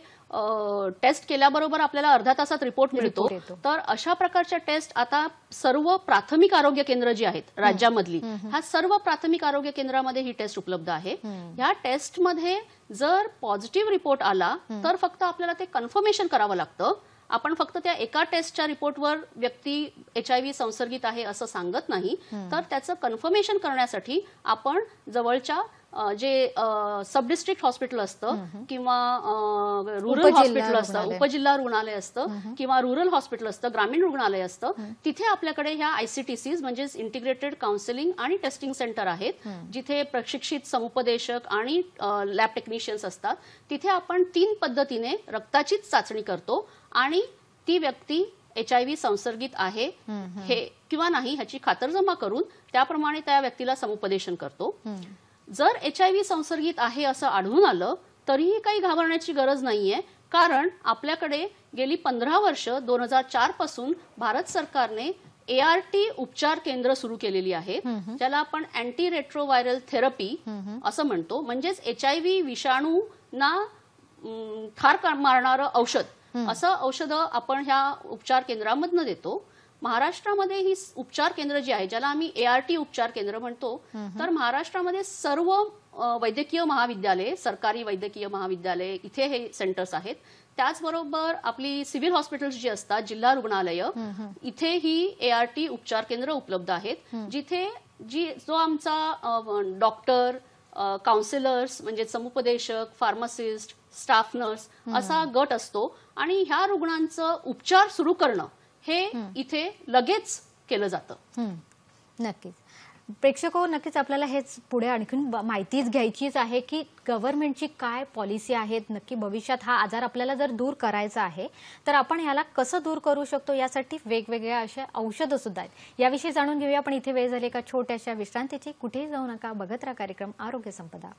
टेस्ट केल्याबरोबर आपल्याला अर्ध्या तासात रिपोर्ट मिळतो, तर अशा प्रकारच्या टेस्ट आता सर्व प्राथमिक आरोग्य केंद्र जी आहेत राज्यामधली, ह्या सर्व प्राथमिक आरोग्य केंद्रामध्ये ही टेस्ट उपलब्ध आहे. ह्या टेस्टमध्ये जर पॉझिटिव्ह रिपोर्ट आला तर फक्त आपल्याला ते कन्फर्मेशन करावं लागतं. आपण फक्त त्या एका टेस्टच्या रिपोर्टवर व्यक्ती HIV संसर्गित आहे असं सांगत नाही, तर त्याचं कन्फर्मेशन करण्यासाठी आपण जवळच्या जे सब डिस्ट्रिक्ट हॉस्पिटल असतं किंवा रुरल हॉस्पिटल असतं, उपजिल्हा रुग्णालय असतं किंवा रुरल हॉस्पिटल असतं, ग्रामीण रुग्णालय असतं, तिथे आपल्याकडे ह्या ICTCs म्हणजे इंटिग्रेटेड काउन्सिलिंग आणि टेस्टिंग सेंटर आहेत, जिथे प्रशिक्षित समुपदेशक आणि लॅब टेक्निशियन्स असतात. तिथे आपण 3 पद्धतीने रक्ताचीच चाचणी करतो आणि ती व्यक्ती HIV संसर्गित आहे हे किंवा नाही ह्याची खातरजमा करून त्याप्रमाणे त्या व्यक्तीला समुपदेशन करतो. जर HIV संसर्गित आहे असं आढळून आलं तरीही काही घाबरण्याची गरज नाहीये, कारण आपल्याकडे गेली 15 वर्ष 2004 पासून भारत सरकारने ART उपचार केंद्र सुरू केलेली आहेत, ज्याला आपण अँटी रेट्रोव्हायरल थेरपी असं म्हणतो. म्हणजेच HIV विषाणूंना ठार मारणारं औषध, असं औषधं आपण ह्या उपचार केंद्रामधनं देतो. महाराष्ट्रामध्ये ही उपचार केंद्र जी आहे, ज्याला आम्ही ART उपचार केंद्र म्हणतो, तर महाराष्ट्रामध्ये सर्व वैद्यकीय महाविद्यालय, सरकारी वैद्यकीय महाविद्यालय इथे हे सेंटर्स आहेत. त्याचबरोबर आपली सिव्हिल हॉस्पिटल्स जी असतात, जिल्हा रुग्णालय, इथे ही ART उपचार केंद्र उपलब्ध आहेत, जिथे जो आमचा डॉक्टर, काउन्सिलर्स म्हणजे समुपदेशक, फार्मासिस्ट, स्टाफ नर्स असा गट असतो आणि ह्या रुग्णांचं उपचार सुरू करणं हे इथे लगेच केलं जातं. नक्कीच. प्रेक्षको, नक्कीच आपल्याला हेच पुढे आणखीन माहितीच घ्यायचीच आहे की गव्हर्नमेंटची काय पॉलिसी आहेत. नक्की भविष्यात हा आजार आपल्याला जर दूर करायचा आहे तर आपण ह्याला कसं दूर करू शकतो, यासाठी वेगवेगळ्या अशा औषधं सुद्धा आहेत. याविषयी जाणून घेऊया, पण इथे वेळ झाली एका छोट्याशा विश्रांतीची. कुठेही जाऊ नका, बघत राहा कार्यक्रम आरोग्य संपदा.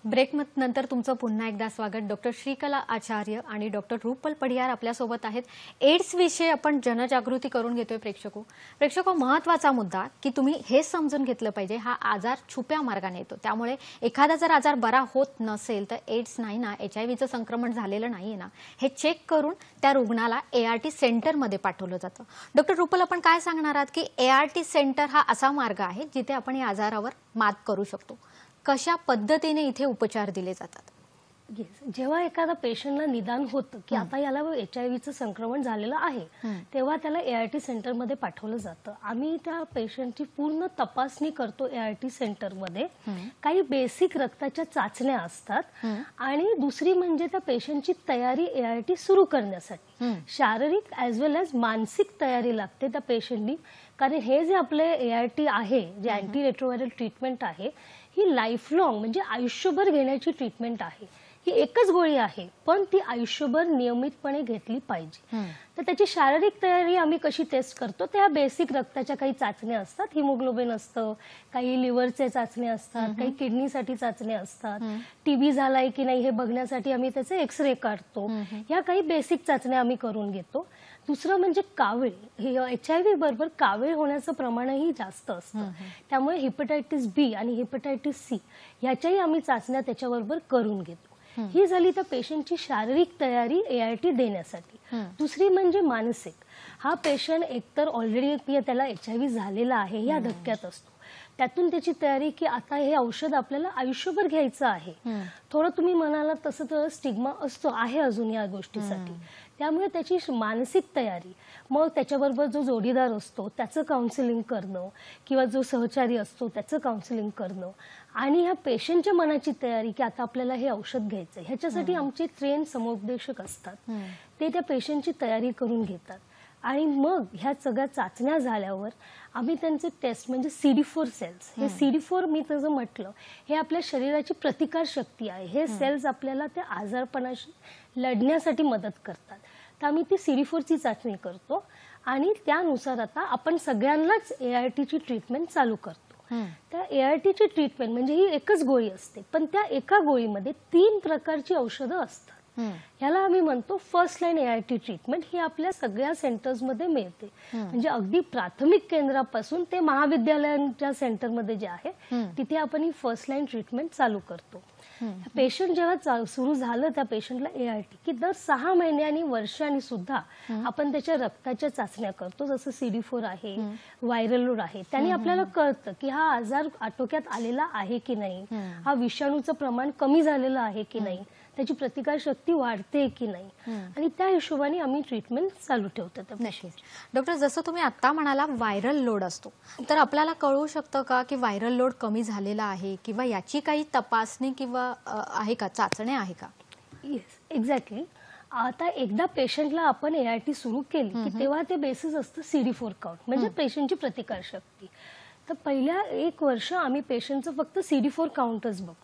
ब्रेक नंतर तुमचं पुन्हा एकदा स्वागत. डॉक्टर श्रीकला आचार्य आणि डॉक्टर रुपल पडियार आपल्यासोबत आहेत. एड्स विषयी आपण जनजागृती करून घेतोय. प्रेक्षको, महत्वाचा मुद्दा की तुम्ही हे समजून घेतलं पाहिजे, हा आजार छुप्या मार्गाने येतो. त्यामुळे एखादा जर आजार बरा होत नसेल तर एड्स नाही ना, HIVचं संक्रमण झालेलं नाहीये ना, हे चेक करून त्या रुग्णाला ART सेंटरमध्ये पाठवलं जातं. डॉक्टर रुपल, आपण काय सांगणार आहात की ART सेंटर हा असा मार्ग आहे जिथे आपण या आजारावर मात करू शकतो? कशा पद्धतीने इथे उपचार दिले जातात? जेव्हा एखादा पेशंटला निदान होतं की आता याला HIVचं संक्रमण झालेलं आहे, तेव्हा त्याला ART सेंटरमध्ये पाठवलं जातं. आम्ही त्या पेशंटची पूर्ण तपासणी करतो ART सेंटरमध्ये. काही बेसिक रक्ताच्या चाचण्या असतात आणि दुसरी म्हणजे त्या पेशंटची तयारी ART सुरू करण्यासाठी शारीरिक ॲज वेल ॲज मानसिक तयारी लागते त्या पेशंटनी. कारण हे जे आपले ART आहे, जे अँटी रेट्रोव्हायरल ट्रीटमेंट आहे, ही लाईफ लॉंग म्हणजे आयुष्यभर घेण्याची ट्रीटमेंट आहे. ही एकच गोळी आहे, पण ती आयुष्यभर नियमितपणे घेतली पाहिजे. तर त्याची शारीरिक तयारी आम्ही कशी टेस्ट करतो, त्या बेसिक रक्ताच्या काही चाचण्या असतात, हिमोग्लोबिन असतं, काही लिव्हरचे चाचण्या असतात, काही किडनीसाठी चाचण्या असतात, TB झालाय की नाही हे बघण्यासाठी आम्ही त्याचे एक्सरे काढतो. ह्या काही बेसिक चाचण्या आम्ही करून घेतो. दुसरं म्हणजे कावीळ. HIV बरोबर कावीळ होण्याचं प्रमाणही जास्त असतं. त्यामुळे हेपॅटायटिस B आणि हेपॅटायटिस C ह्याच्याही आम्ही चाचण्या त्याच्याबरोबर करून घेतो. ही झाली त्या पेशंटची शारीरिक तयारी ART देण्यासाठी. दुसरी म्हणजे मानसिक. हा पेशंट एकतर ऑलरेडी त्याला HIV झालेला आहे या धक्क्यात असतो, त्यातून त्याची तयारी की आता हे औषध आपल्याला आयुष्यभर घ्यायचं आहे. थोडं तुम्ही म्हणाला तसं तर स्टिग्मा असतो आहे अजून या गोष्टीसाठी. त्यामुळे त्याची मानसिक तयारी, मग त्याच्याबरोबर जो जोडीदार असतो त्याचं काउन्सिलिंग करणं किंवा जो सहचारी असतो त्याचं काउन्सिलिंग करणं आणि ह्या पेशंटच्या मनाची तयारी की आता आपल्याला हे औषध घ्यायचं, ह्याच्यासाठी आमचे ट्रेन समुपदेशक असतात. ते त्या पेशंटची तयारी करून घेतात आणि मग ह्या सगळ्या चाचण्या झाल्यावर आम्ही त्यांचे टेस्ट म्हणजे CD4 सेल्स, हे CD4 मी तसं म्हटलं, हे आपल्या शरीराची प्रतिकार शक्ती आहे. हे सेल्स आपल्याला त्या आजारपणाशी लढण्यासाठी मदत करतात. तर आम्ही ती CD4 ची चाचणी करतो आणि त्यानुसार आता आपण सगळ्यांनाच ART ची ट्रीटमेंट चालू करतो. त्या ART ची ट्रीटमेंट म्हणजे ही एकच गोळी असते, पण त्या एका गोळीमध्ये 3 प्रकारची औषधं असतात. ह्याला आम्ही म्हणतो फर्स्ट लाईन ART ट्रीटमेंट. ही आपल्या सगळ्या सेंटर्समध्ये मिळते. म्हणजे अगदी प्राथमिक केंद्रापासून ते महाविद्यालयांच्या सेंटरमध्ये जे आहे तिथे आपण ही फर्स्ट लाईन ट्रीटमेंट चालू करतो. पेशंट जेव्हा सुरू झालं त्या पेशंटला ART की दर 6 महिन्यांनी वर्षांनी सुद्धा आपण त्याच्या रक्ताच्या चाचण्या करतो, जसं CD4 आहे, व्हायरल लोड आहे. त्याने आपल्याला कळतं की हा आजार आटोक्यात आलेला आहे की नाही, हा विषाणूचं प्रमाण कमी झालेलं आहे की नाही, त्याची प्रतिकार शक्ती वाढते की नाही, आणि त्या हिशोबाने आम्ही ट्रीटमेंट चालू ठेवतो. नक्कीच. डॉक्टर, जसं तुम्ही आता म्हणाला व्हायरल लोड असतो, तर आपल्याला कळू शकतं का की व्हायरल लोड कमी झालेला आहे किंवा याची काही तपासणी किंवा आहे का, चाचण्या आहे का? Yes, exactly. आता एकदा पेशंटला आपण ART सुरू केली की तेव्हा ते बेसिस असतं CD4 काउंट म्हणजे पेशंटची प्रतिकार शक्ती. तर पहिल्या 1 वर्ष आम्ही पेशंटचं फक्त CD4 काउंटच बघतो.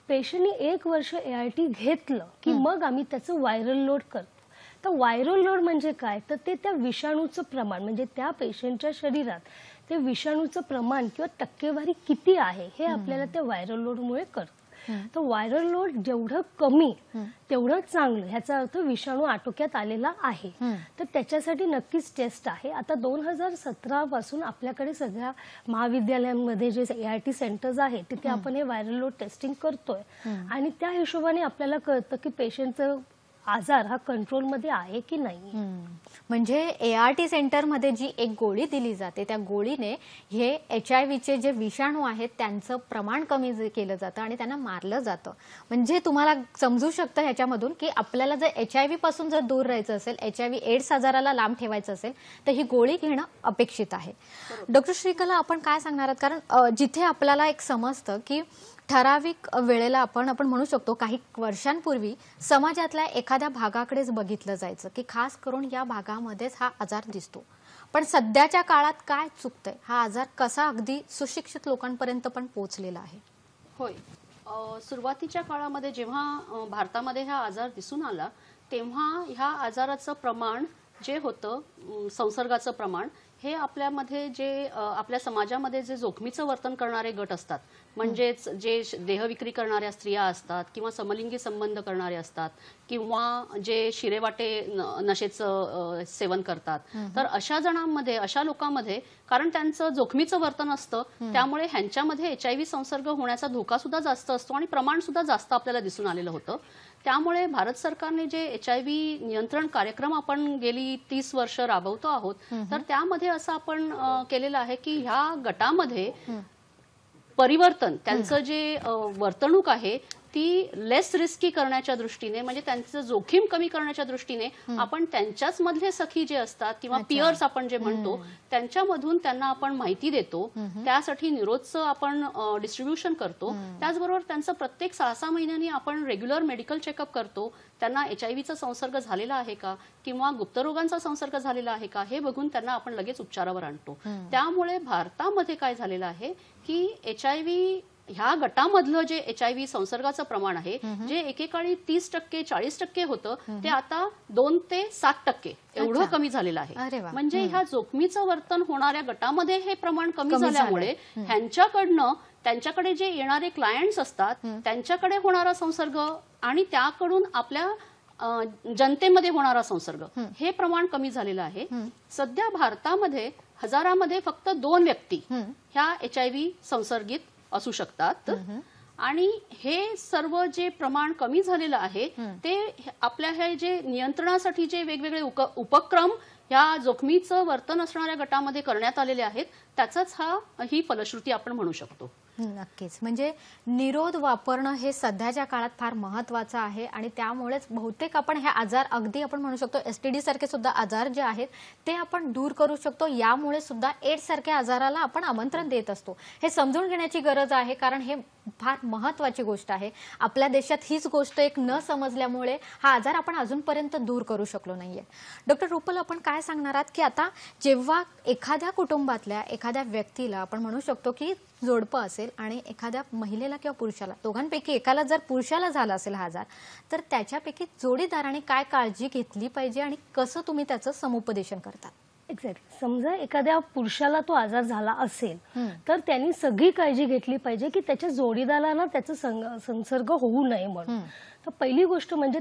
पेशंटने 1 वर्ष ART घेतलं की मग आम्ही त्याचं व्हायरल लोड करतो. तर व्हायरल लोड म्हणजे काय, तर ते त्या विषाणूचं प्रमाण म्हणजे त्या पेशंटच्या शरीरात ते विषाणूचं प्रमाण किंवा टक्केवारी किती आहे हे आपल्याला त्या व्हायरल लोडमुळे कळतं. तर व्हायरल लोड जेवढं कमी तेवढं चांगलं, ह्याचा अर्थ विषाणू आटोक्यात आलेला आहे. तर त्याच्यासाठी नक्कीच टेस्ट आहे. आता 2017 पासून आपल्याकडे सगळ्या महाविद्यालयांमध्ये जे ART सेंटर्स आहेत तिथे आपण हे व्हायरल लोड टेस्टिंग करतोय आणि त्या हिशोबाने आपल्याला कळतं की पेशंटचं आजार हा कंट्रोलमध्ये आहे की नाही. म्हणजे ART सेंटरमध्ये जी एक गोळी दिली जाते त्या गोळीने हे HIV जे विषाणू आहेत त्यांचं प्रमाण कमी केलं जातं आणि त्यांना मारलं जातं. म्हणजे तुम्हाला समजू शकतं ह्याच्यामधून की आपल्याला जर HIV पासून जर दूर राहायचं असेल, HIV एड्स आजाराला लांब ठेवायचं असेल तर ही गोळी घेणं अपेक्षित आहे. डॉक्टर श्रीकला, आपण काय सांगणार आहात? कारण जिथे आपल्याला एक समजतं की ठराविक वेळेला आपण म्हणू शकतो काही वर्षांपूर्वी समाजातल्या एखाद्या भागाकडेच बघितलं जायचं की खास करून या भागामध्येच हा आजार दिसतो. पण सध्याच्या काळात काय चुकतंय? हा आजार कसा अगदी सुशिक्षित लोकांपर्यंत पण पोहोचलेला आहे? होय, सुरुवातीच्या काळामध्ये जेव्हा भारतामध्ये हा आजार दिसून आला तेव्हा ह्या आजाराचं प्रमाण जे होतं, संसर्गाचं प्रमाण, हे आपल्यामध्ये जे आपल्या समाजामध्ये जे जोखमीचं वर्तन करणारे गट असतात, म्हणजेच जे देहविक्री करणाऱ्या स्त्रिया असतात किंवा समलिंगी संबंध करणारे असतात किंवा जे शिरेवाटे नशेचं सेवन करतात, तर अशा जणांमध्ये, अशा लोकांमध्ये, कारण त्यांचं जोखमीचं वर्तन असतं त्यामुळे ह्यांच्यामध्ये HIV संसर्ग होण्याचा धोका सुद्धा जास्त असतो आणि प्रमाण सुद्धा जास्त आपल्याला दिसून आलेलं होतं. त्यामुळे भारत सरकारने जे HIV नियंत्रण कार्यक्रम आपण गेली 30 वर्ष राबवतो आहोत, तर त्यामध्ये असं आपण केलेलं आहे की ह्या गटामध्ये परिवर्तन, त्यांचं जे वर्तणूक आहे ती लेस रिस्की करण्याच्या दृष्टीने, म्हणजे त्यांचं जोखीम कमी करण्याच्या दृष्टीने आपण त्यांच्याच मधले सखी जे असतात किंवा पियर्स आपण जे म्हणतो त्यांच्यामधून त्यांना आपण माहिती देतो. त्यासाठी न्यूरोजचं आपण डिस्ट्रीब्युशन करतो. त्याचबरोबर त्यांचं प्रत्येक 6-6 महिन्यांनी आपण रेग्युलर मेडिकल चेकअप करतो. त्यांना HIVचा संसर्ग झालेला आहे का किंवा गुप्तरोगांचा संसर्ग झालेला आहे का हे बघून त्यांना आपण लगेच उपचारावर आणतो. त्यामुळे भारतामध्ये काय झालेलं आहे की HIV ह्या गटामधलं जे HIV संसर्गाचं प्रमाण आहे, जे एकेकाळी 30% 40% होतं, ते आता 2 ते 7% एवढं कमी झालेलं आहे. म्हणजे ह्या जोखमीचं वर्तन होणाऱ्या गटामध्ये हे प्रमाण कमी झाल्यामुळे ह्यांच्याकडनं, त्यांच्याकडे जे येणारे क्लायंट्स असतात त्यांच्याकडे होणारा संसर्ग आणि त्याकडून आपल्या जनतेमध्ये होणारा संसर्ग, हे प्रमाण कमी झालेलं आहे. सध्या भारतामध्ये हजारामध्ये फक्त 2 व्यक्ती ह्या HIV संसर्गित असू शकतात आणि हे सर्व जे प्रमाण कमी झालेलं आहे ते आपल्या हे जे नियंत्रणासाठी जे वेगवेगळे उपक्रम या जोखमीचं वर्तन असणाऱ्या गटामध्ये करण्यात आलेले आहेत, त्याचाच ही फलश्रुती आपण म्हणू शकतो. नक्कीच. म्हणजे निरोध वापरणं हे सध्याच्या काळात फार महत्त्वाचं आहे आणि त्यामुळेच बहुतेक आपण हे आजार, अगदी आपण म्हणू शकतो STD सारखे सुद्धा आजार जे आहेत ते आपण दूर करू शकतो. यामुळे सुद्धा एड्स सारख्या आजाराला आपण आमंत्रण देत असतो. हे समजून घेण्याची गरज आहे, कारण हे फार महत्त्वाची गोष्ट आहे. आपल्या देशात हीच गोष्ट एक न समजल्यामुळे हा आजार आपण अजूनपर्यंत दूर करू शकलो नाहीये. डॉक्टर रुपल, आपण काय सांगणार आहात की आता जेव्हा एखाद्या कुटुंबातल्या एखाद्या व्यक्तीला, आपण म्हणू शकतो की जोडपं असेल आणि एखाद्या महिलेला किंवा पुरुषाला, दोघांपैकी एकाला जर पुरुषाला झाला असेल हा आजार, तर त्याच्यापैकी जोडीदाराने काय काळजी घेतली पाहिजे आणि कसं तुम्ही त्याचं समुपदेशन करतात? एक्झॅक्टली. समजा एखाद्या पुरुषाला तो आजार झाला असेल तर त्यांनी सगळी काळजी घेतली पाहिजे की त्याच्या जोडीदाराला त्याचा संसर्ग होऊ नये म्हणून. तर पहिली गोष्ट म्हणजे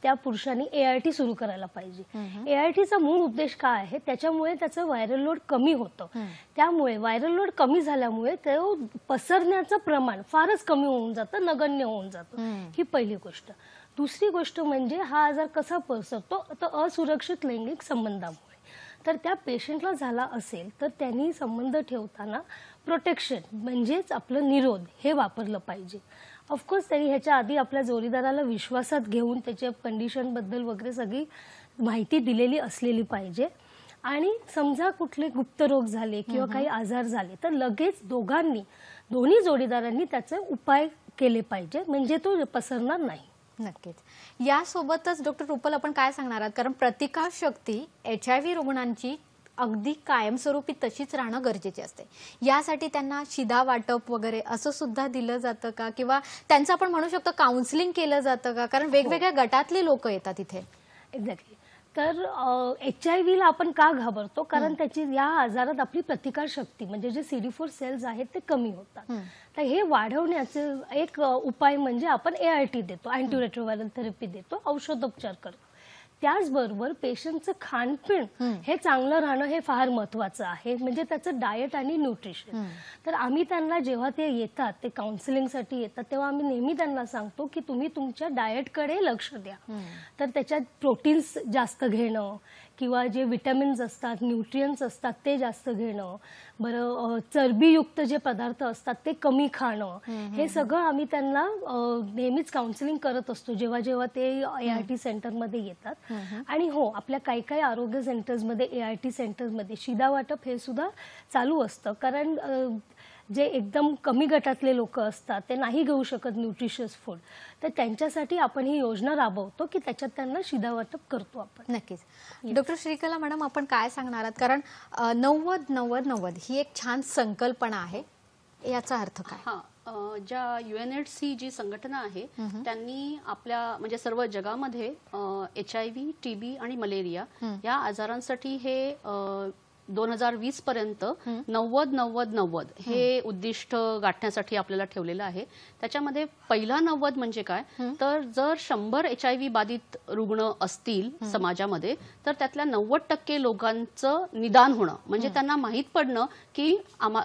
त्या पुरुषांनी ART सुरू करायला पाहिजे. ARTचा मूळ उद्देश काय आहे? त्याच्यामुळे त्याचं व्हायरल लोड कमी होतं. त्यामुळे व्हायरल लोड कमी झाल्यामुळे ते पसरण्याचं प्रमाण फारच कमी होऊन जातं, नगण्य होऊन जातं. ही पहिली गोष्ट. दुसरी गोष्ट म्हणजे हा आजार कसा पसरतो? तर असुरक्षित लैंगिक संबंधामुळे. तर त्या पेशंटला झाला असेल तर त्यांनी संबंध ठेवताना प्रोटेक्शन म्हणजेच आपलं निरोध हे वापरलं पाहिजे. ऑफकोर्स त्यांनी ह्याच्या आधी आपल्या जोडीदाराला विश्वासात घेऊन त्याच्या कंडिशनबद्दल वगैरे सगळी माहिती दिलेली असलेली पाहिजे. आणि समजा कुठले गुप्तरोग झाले किंवा काही आजार झाले तर लगेच दोन्ही जोडीदारांनी त्याचे उपाय केले पाहिजे, म्हणजे तो पसरणार नाही. नक्कीच. यासोबतच डॉक्टर रुपल, आपण काय सांगणार आहात? कारण प्रतिकारशक्ती HIV रुग्णांची अगदी कायमस्वरूपी तशीच राहणं गरजेची असते. यासाठी त्यांना शिधा वाटप वगैरे असं सुद्धा दिलं जातं का? किंवा त्यांचं आपण म्हणू शकतो काउन्सिलिंग केलं जातं का? कारण वेगवेगळ्या गटातली लोक येतात इथे. एक्झॅक्टली. तर HIV ला आपण का घाबरतो? कारण त्याची या आजारात आपली प्रतिकारशक्ती म्हणजे जे CD4 सेल्स आहेत ते कमी होतात. तर हे वाढवण्याचे एक उपाय म्हणजे आपण ART देतो, अँटीरेट्रोव्हायरल थेरपी देतो, औषधोपचार करतो. त्याचबरोबर पेशंटचं खाणपिण हे चांगलं राहणं हे फार महत्वाचं आहे, म्हणजे त्याचं डाएट आणि न्यूट्रिशन. तर आम्ही त्यांना जेव्हा ते येतात, ते काउन्सिलिंगसाठी येतात, तेव्हा आम्ही नेहमी त्यांना सांगतो की तुम्ही तुमच्या डाएटकडे लक्ष द्या. तर त्याच्यात प्रोटीन्स जास्त घेणं किंवा जे विटॅमिन्स असतात, न्यूट्रियन्स असतात ते जास्त घेणं, बरं चरबीयुक्त जे पदार्थ असतात ते कमी खाणं, हे सगळं आम्ही त्यांना नेहमीच काउन्सिलिंग करत असतो जेव्हा जेव्हा ते ART सेंटरमध्ये येतात. आणि हो, आपल्या काही काही आरोग्य सेंटर्समध्ये, ART सेंटरमध्ये शिधा वाटप हे सुद्धा चालू असतं. कारण जे एकदम कमी गटातले लोक असतात ते नाही घेऊ शकत न्यूट्रिशियस फूड, तर त्यांच्यासाठी आपण ही योजना राबवतो की त्याच्यात त्यांना शिधा वाटप करतो आपण. नक्कीच. डॉक्टर श्रीकला मॅडम, आपण काय सांगणार आहात? कारण 90-90-90 ही एक छान संकल्पना आहे, याचा अर्थ काय? ज्या UNAIDS ही जी संघटना आहे त्यांनी आपल्या म्हणजे सर्व जगामध्ये HIV, TB आणि मलेरिया या आजारांसाठी हे 2020 पर्यंत 90-90-90 हे उद्दिष्ट गाठण्यासाठी आपल्याला ठेवलेलं आहे. त्याच्यामध्ये पहिला 90 म्हणजे काय, तर जर 100 HIV बाधित रुग्ण असतील समाजामध्ये तर त्यातल्या 90% लोकांचं निदान होणं, म्हणजे त्यांना माहीत पडणं की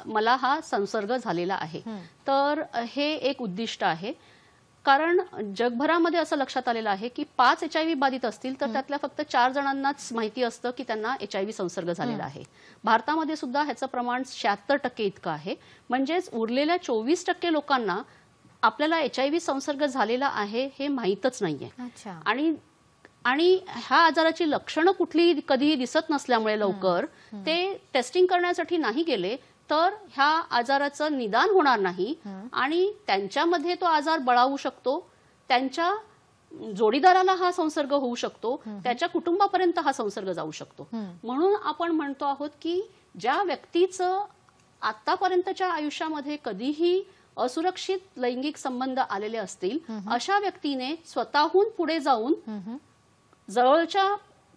मला हा संसर्ग झालेला आहे. तर हे एक उद्दिष्ट आहे. कारण जगभरामध्ये असं लक्षात आलेलं आहे की 5 HIV बाधित असतील तर त्यातल्या फक्त 4 जणांनाच माहिती असतं की त्यांना HIV संसर्ग झालेला आहे. भारतामध्ये सुद्धा ह्याचं प्रमाण 76% इतकं आहे. म्हणजेच उरलेल्या 24% लोकांना आपल्याला HIV संसर्ग झालेला आहे हे माहीतच नाहीये. आणि ह्या आजाराची लक्षणं कुठली कधीही दिसत नसल्यामुळे लवकर ते टेस्टिंग करण्यासाठी नाही गेले तर ह्या आजाराचं निदान होणार नाही आणि त्यांच्यामध्ये तो आजार बळावू शकतो, त्यांच्या जोडीदाराला हा संसर्ग होऊ शकतो, त्याच्या कुटुंबापर्यंत हा संसर्ग जाऊ शकतो. म्हणून आपण म्हणतो आहोत की ज्या व्यक्तीचं आतापर्यंतच्या आयुष्यामध्ये कधीही असुरक्षित लैंगिक संबंध आलेले असतील अशा व्यक्तीने स्वतःहून पुढे जाऊन जवळच्या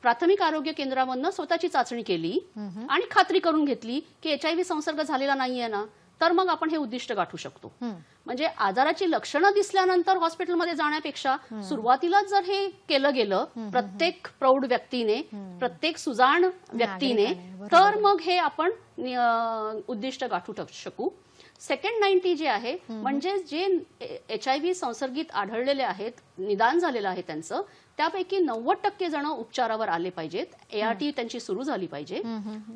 प्राथमिक आरोग्य केंद्रामधनं स्वतःची चाचणी केली आणि खात्री करून घेतली की HIV संसर्ग झालेला नाहीये ना, तर मग आपण हे उद्दिष्ट गाठू शकतो. म्हणजे आजाराची लक्षणं दिसल्यानंतर हॉस्पिटलमध्ये जाण्यापेक्षा सुरुवातीलाच जर हे केलं गेलं प्रत्येक प्रौढ व्यक्तीने, प्रत्येक सुजाण व्यक्तीने, तर मग हे आपण उद्दिष्ट गाठू शकू. सेकंड 90 जे आहे म्हणजे जे HIV संसर्गित आढळलेले आहेत, निदान झालेलं आहे त्यांचं, त्यापैकी 90% जण उपचारावर आले पाहिजेत, ART त्यांची सुरू झाली पाहिजे.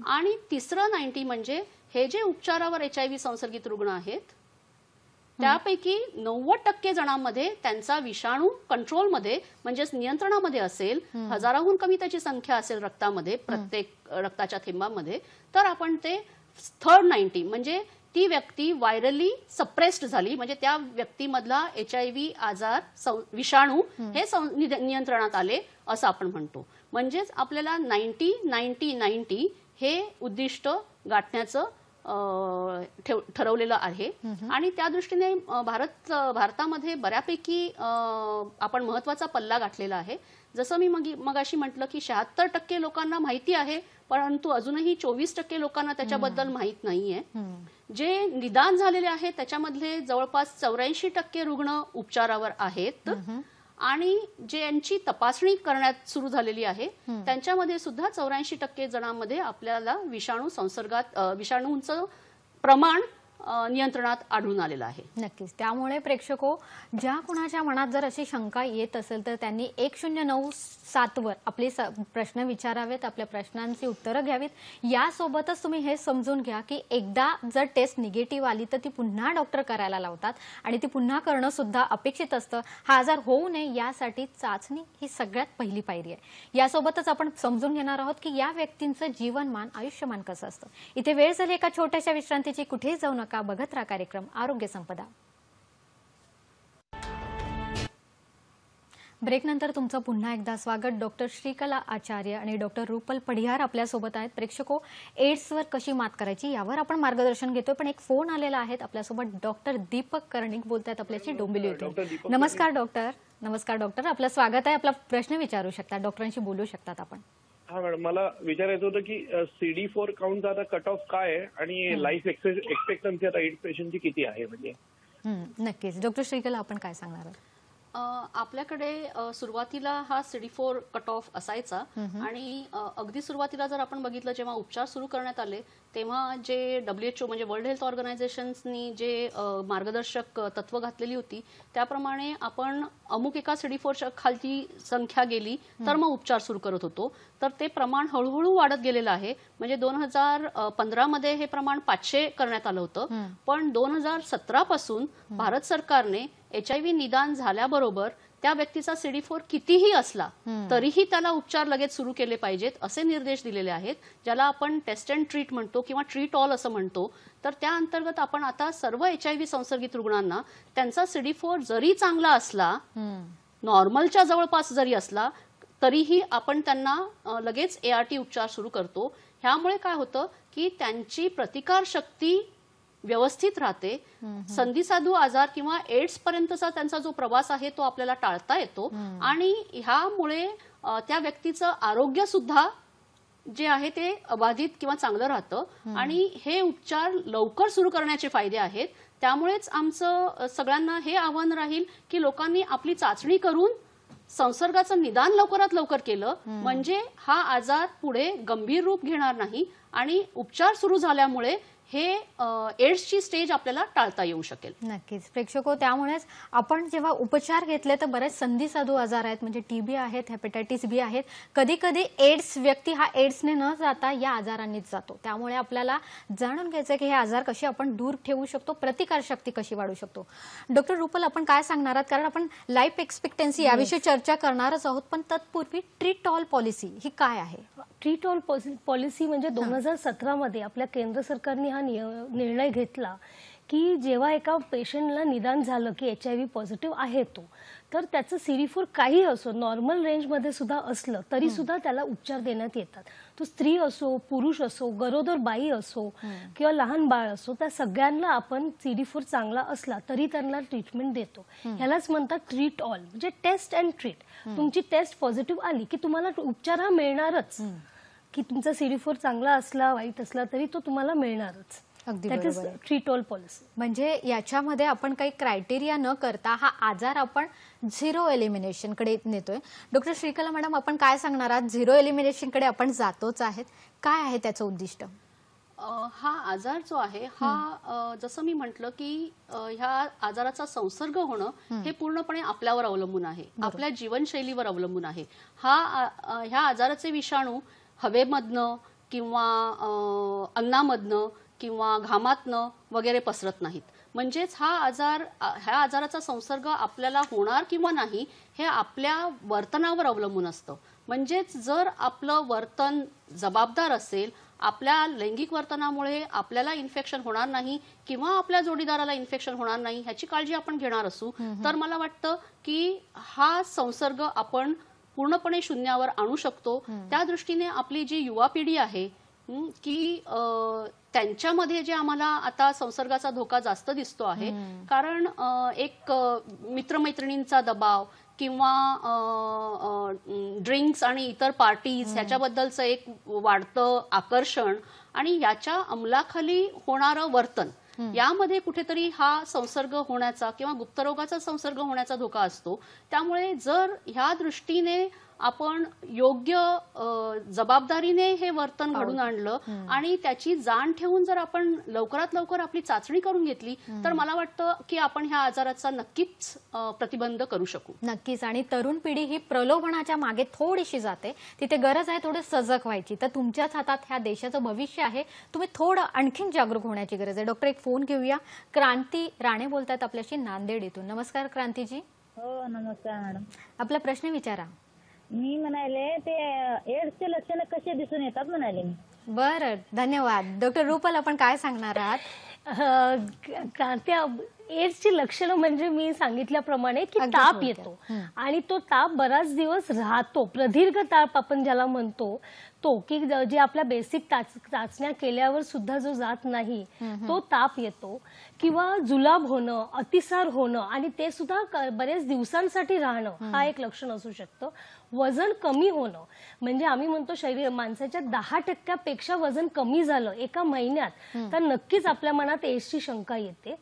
आणि तिसरं 90 म्हणजे हे जे उपचारावर HIV संसर्गित रुग्ण आहेत त्यापैकी 90% जणांमध्ये त्यांचा विषाणू कंट्रोलमध्ये म्हणजेच नियंत्रणामध्ये असेल, हजाराहून कमी त्याची संख्या असेल रक्तामध्ये, प्रत्येक रक्ताच्या थेंबामध्ये, तर आपण ते थर्ड 90 म्हणजे ती व्यक्ती व्हायरली सप्रेस्ड झाली, म्हणजे त्या व्यक्तीमधला HIV आजार विषाणू हे नियंत्रणात आले असं आपण म्हणतो. म्हणजेच आपल्याला 90-90-90 हे उद्दिष्ट गाठण्याचं ठरवलेलं आहे. आणि त्या दृष्टीने भारतामध्ये बऱ्यापैकी आपण महत्वाचा पल्ला गाठलेला आहे. जसं मी मगाशी म्हटलं की 76% लोकांना माहिती आहे, परंतु अजूनही 24% लोकांना त्याच्याबद्दल माहित नाहीये. जे निदान झालेले आहेत त्याच्यामधले जवळपास 84% रुग्ण उपचारावर आहेत आणि ज्यांची तपासणी करण्यात सुरू झालेली आहे त्यांच्यामध्ये सुद्धा 84% जणांमध्ये आपल्याला विषाणूंचं प्रमाण नियंत्रणात आढळून आलेलं आहे. नक्कीच. त्यामुळे प्रेक्षको, ज्या कुणाच्या मनात जर अशी शंका येत असेल तर त्यांनी 1097 वर आपले प्रश्न विचारावेत, आपल्या प्रश्नांची उत्तरं घ्यावीत. यासोबतच तुम्ही हे समजून घ्या की एकदा जर टेस्ट निगेटिव्ह आली तर ती पुन्हा डॉक्टर करायला लावतात आणि ती पुन्हा करणं सुद्धा अपेक्षित असतं. हा आजार होऊ नये यासाठी चाचणी ही सगळ्यात पहिली पायरी आहे. यासोबतच आपण समजून घेणार आहोत की या व्यक्तींचं जीवनमान, आयुष्यमान कसं असतं. इथे वेळ झाली एका छोट्याशा विश्रांतीची. कुठेही जाऊ नका, बघत राहा कार्यक्रम आरोग्य संपदा. ब्रेक नंतर तुमचं पुन्हा एकदा स्वागत. डॉक्टर श्रीकला आचार्य आणि डॉक्टर रुपल पडियार आपल्या सोबत आहेत. प्रेक्षको, एड्सवर कशी मात करायची यावर आपण मार्गदर्शन घेतोय, पण एक फोन आलेला आहे आपल्यासोबत. डॉक्टर दीपक कर्णिक बोलतायत आपल्याशी डोंबिवली येथून. नमस्कार डॉक्टर. नमस्कार डॉक्टर, आपलं स्वागत आहे. आपला प्रश्न विचारू शकता, डॉक्टरांशी बोलू शकतात आपण. हा मॅडम, मला विचारायचं होतं की CD4 काउंटचा आता कट ऑफ काय आहे आणि लाईफ एक्सपेक्टन्सी आता एड्स पेशंटची किती आहे म्हणजे? नक्कीच डॉक्टर श्रीकला, आपण काय सांगणार आहात? आपल्याकडे सुरुवातीला हा CD4 कट ऑफ असायचा आणि अगदी सुरुवातीला जर आपण बघितलं, जेव्हा उपचार सुरू करण्यात आले तेव्हा जे WHO म्हणजे वर्ल्ड हेल्थ ऑर्गनायझेशन्सनी जे मार्गदर्शक तत्व घातलेली होती त्याप्रमाणे आपण अमुक एका CD4 खालची संख्या गेली तर मग उपचार सुरू करत होतो. तर ते प्रमाण हळूहळू वाढत गेलेलं आहे. म्हणजे 2015 मध्ये हे प्रमाण 500 करण्यात आलं होतं, पण 2017 पासून भारत सरकारने HIV निदान झाल्याबरोबर त्या व्यक्तीचा CD4 कितीही असला तरीही त्याला उपचार लगेच सुरू केले पाहिजेत असे निर्देश दिलेले आहेत, ज्याला आपण टेस्ट अँड ट्रीट म्हणतो किंवा ट्रीट ऑल असं म्हणतो. तर त्या अंतर्गत आपण आता सर्व HIV संसर्गित रुग्णांना त्यांचा CD4 जरी चांगला असला, नॉर्मलच्या जवळपास जरी असला, तरीही आपण त्यांना लगेच ART उपचार सुरू करतो. ह्यामुळे काय होतं की त्यांची प्रतिकार शक्ती व्यवस्थित राहते, संधिसाधू आजार किंवा एड्स पर्यंतचा त्यांचा जो प्रवास आहे तो आपल्याला टाळता येतो आणि ह्यामुळे त्या व्यक्तीचं आरोग्य सुद्धा जे आहे ते अबाधित किंवा चांगलं राहतं आणि हे उपचार लवकर सुरू करण्याचे फायदे आहेत. त्यामुळेच आमचं सगळ्यांना हे आव्हान राहील की लोकांनी आपली चाचणी करून संसर्गाचं निदान लवकरात लवकर केलं म्हणजे हा आजार पुढे गंभीर रूप घेणार नाही आणि उपचार सुरू झाल्यामुळे हे एड्सची स्टेज आपल्याला टाळता येऊ शकेल. नक्कीच प्रेक्षको, त्यामुळेच आपण जेव्हा उपचार घेतले तर बरेच संधिसाधू आजार आहेत, म्हणजे TB आहेत, हेपेटायटिस B आहेत, कधी कधी एड्स व्यक्ती हा एड्सने न जाता या आजारांनीच जातो. त्यामुळे आपल्याला जाणून घ्यायचं की हे आजार कसे आपण दूर ठेवू शकतो, प्रतिकारशक्ती कशी वाढवू शकतो. डॉक्टर रुपल, आपण काय सांगणार आहात? कारण आपण लाईफ एक्सपेक्टन्सी याविषयी चर्चा करणारच आहोत, पण तत्पूर्वी ट्रीट ऑल पॉलिसी ही काय आहे? ट्रीट ऑल पॉलिसी म्हणजे 2017 मध्ये आपल्या केंद्र सरकारने हा निर्णय घेतला की जेव्हा एका पेशंटला निदान झालं की HIV पॉझिटिव्ह आहे तो, तर त्याचं CD4 काही असो, नॉर्मल रेंजमध्ये सुद्धा असलं तरी सुद्धा त्याला उपचार देण्यात येतात. तो स्त्री असो, पुरुष असो, गरोदर बाई असो किंवा लहान बाळ असो, त्या सगळ्यांना आपण CD4 चांगला असला तरी त्यांना ट्रीटमेंट देतो. ह्यालाच म्हणतात ट्रीट ऑल, म्हणजे टेस्ट अँड ट्रीट. तुमची टेस्ट पॉझिटिव्ह आली की तुम्हाला उपचार हा मिळणारच, की तुमचा CD4 चांगला असला वाईट असला तरी तो तुम्हाला मिळणारच. That is treat all policy. म्हणजे याच्यामध्ये आपण काही क्रायटेरिया न करता हा आजार आपण झिरो एलिमिनेशन कडे नेतोय. डॉक्टर श्रीकला मॅडम, आपण काय सांगणार आहात? झिरो एलिमिनेशन कडे आपण जातोच आहेत, काय आहे त्याचं उद्दिष्ट? हा आजार जो आहे हा जसं मी म्हटलं की ह्या आजाराचा संसर्ग होणं हे पूर्णपणे आपल्यावर अवलंबून आहे, आपल्या जीवनशैलीवर अवलंबून आहे. ह्या आजाराचे विषाणू हवेमधनं किंवा अन्नामधनं किंवा घामातनं वगैरे पसरत नाहीत. म्हणजेच ह्या आजाराचा संसर्ग आपल्याला होणार किंवा नाही हे आपल्या वर्तनावर अवलंबून असतं. म्हणजेच जर आपलं वर्तन जबाबदार असेल, आपल्या लैंगिक वर्तनामुळे आपल्याला इन्फेक्शन होणार नाही किंवा आपल्या जोडीदाराला इन्फेक्शन होणार नाही ह्याची काळजी आपण घेणार असू तर मला वाटतं की हा संसर्ग आपण पूर्णपणे शून्यावर आणू शकतो. त्या दृष्टीने आपली जी युवा पिढी आहे की त्यांच्यामध्ये जे आम्हाला आता संसर्गाचा धोका जास्त दिसतो आहे, कारण एक मित्रमैत्रिणींचा दबाव किंवा ड्रिंक्स आणि इतर पार्टीज ह्याच्याबद्दलचं एक वाढतं आकर्षण आणि याच्या अंमलाखाली होणारं वर्तन, यामध्ये कुठेतरी हा संसर्ग होण्याचा किंवा गुप्तरोगाचा संसर्ग होण्याचा धोका असतो. त्यामुळे जर ह्या दृष्टीने आपण योग्य जबाबदारीने हे वर्तन घडून आणलं आणि त्याची जाण ठेवून जर आपण लवकरात लवकर आपली चाचणी करून घेतली तर मला वाटतं की आपण ह्या आजाराचा नक्कीच प्रतिबंध करू शकू. नक्कीच. आणि तरुण पिढी ही प्रलोभनाच्या मागे थोडीशी जाते, तिथे गरज आहे थोडी सजग व्हायची. तर तुमच्याच हातात ह्या देशाचं भविष्य आहे, तुम्ही थोडं आणखीन जागरूक होण्याची गरज आहे. डॉक्टर, एक फोन घेऊया. क्रांती राणे बोलतात आपल्याशी नांदेड इथून. नमस्कार क्रांतीजी. हो नमस्कार मॅडम. आपला प्रश्न विचारा. मी म्हणाले ते एड्सचे लक्षण कसे दिसून येतात म्हणाले मी. बरं, धन्यवाद. डॉक्टर रुपल, आपण काय सांगणार आहात? क्रांती, एड्सची लक्षणं म्हणजे मी सांगितल्याप्रमाणे की अगदी ताप थोडक्यात. येतो आणि तो ताप बराच दिवस राहतो. प्रदीर्घ ताप आपण ज्याला म्हणतो तो, की जे आपल्या बेसिक चाचण्या केल्यावर सुद्धा जो जात नाही तो ताप येतो, किंवा जुलाब होणं, अतिसार होणं आणि ते सुद्धा बरेच दिवसांसाठी राहणं हा एक लक्षण असू शकतं. वजन कमी होणं, म्हणजे आम्ही म्हणतो माणसाच्या 10% वजन कमी झालं एका महिन्यात तर नक्कीच आपल्या मनात एड्सची शंका येते.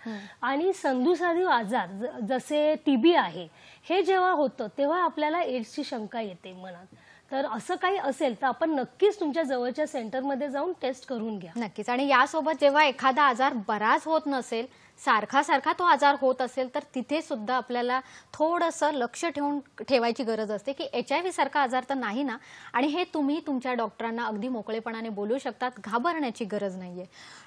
आणि संधिवात आजार जसे टीबी आहे हे जेव्हा होतं तेव्हा आपल्याला एड्सची शंका येते मनात. तर असं काही असेल तर आपण नक्कीच तुमच्या जवळच्या सेंटरमध्ये जाऊन टेस्ट करून घ्या. नक्कीच. आणि यासोबत जेव्हा एखादा आजार बराच होत नसेल, सारखा तो आजार होत असेल, तर तिथे सुद्धा आपल्याला थोडंसं लक्ष ठेवायची गरज असते की HIV सारखा आजार तर नाही ना. आणि हे तुम्ही तुमच्या डॉक्टरांना अगदी मोकळेपणाने बोलू शकतात, घाबरण्याची गरज नाहीये.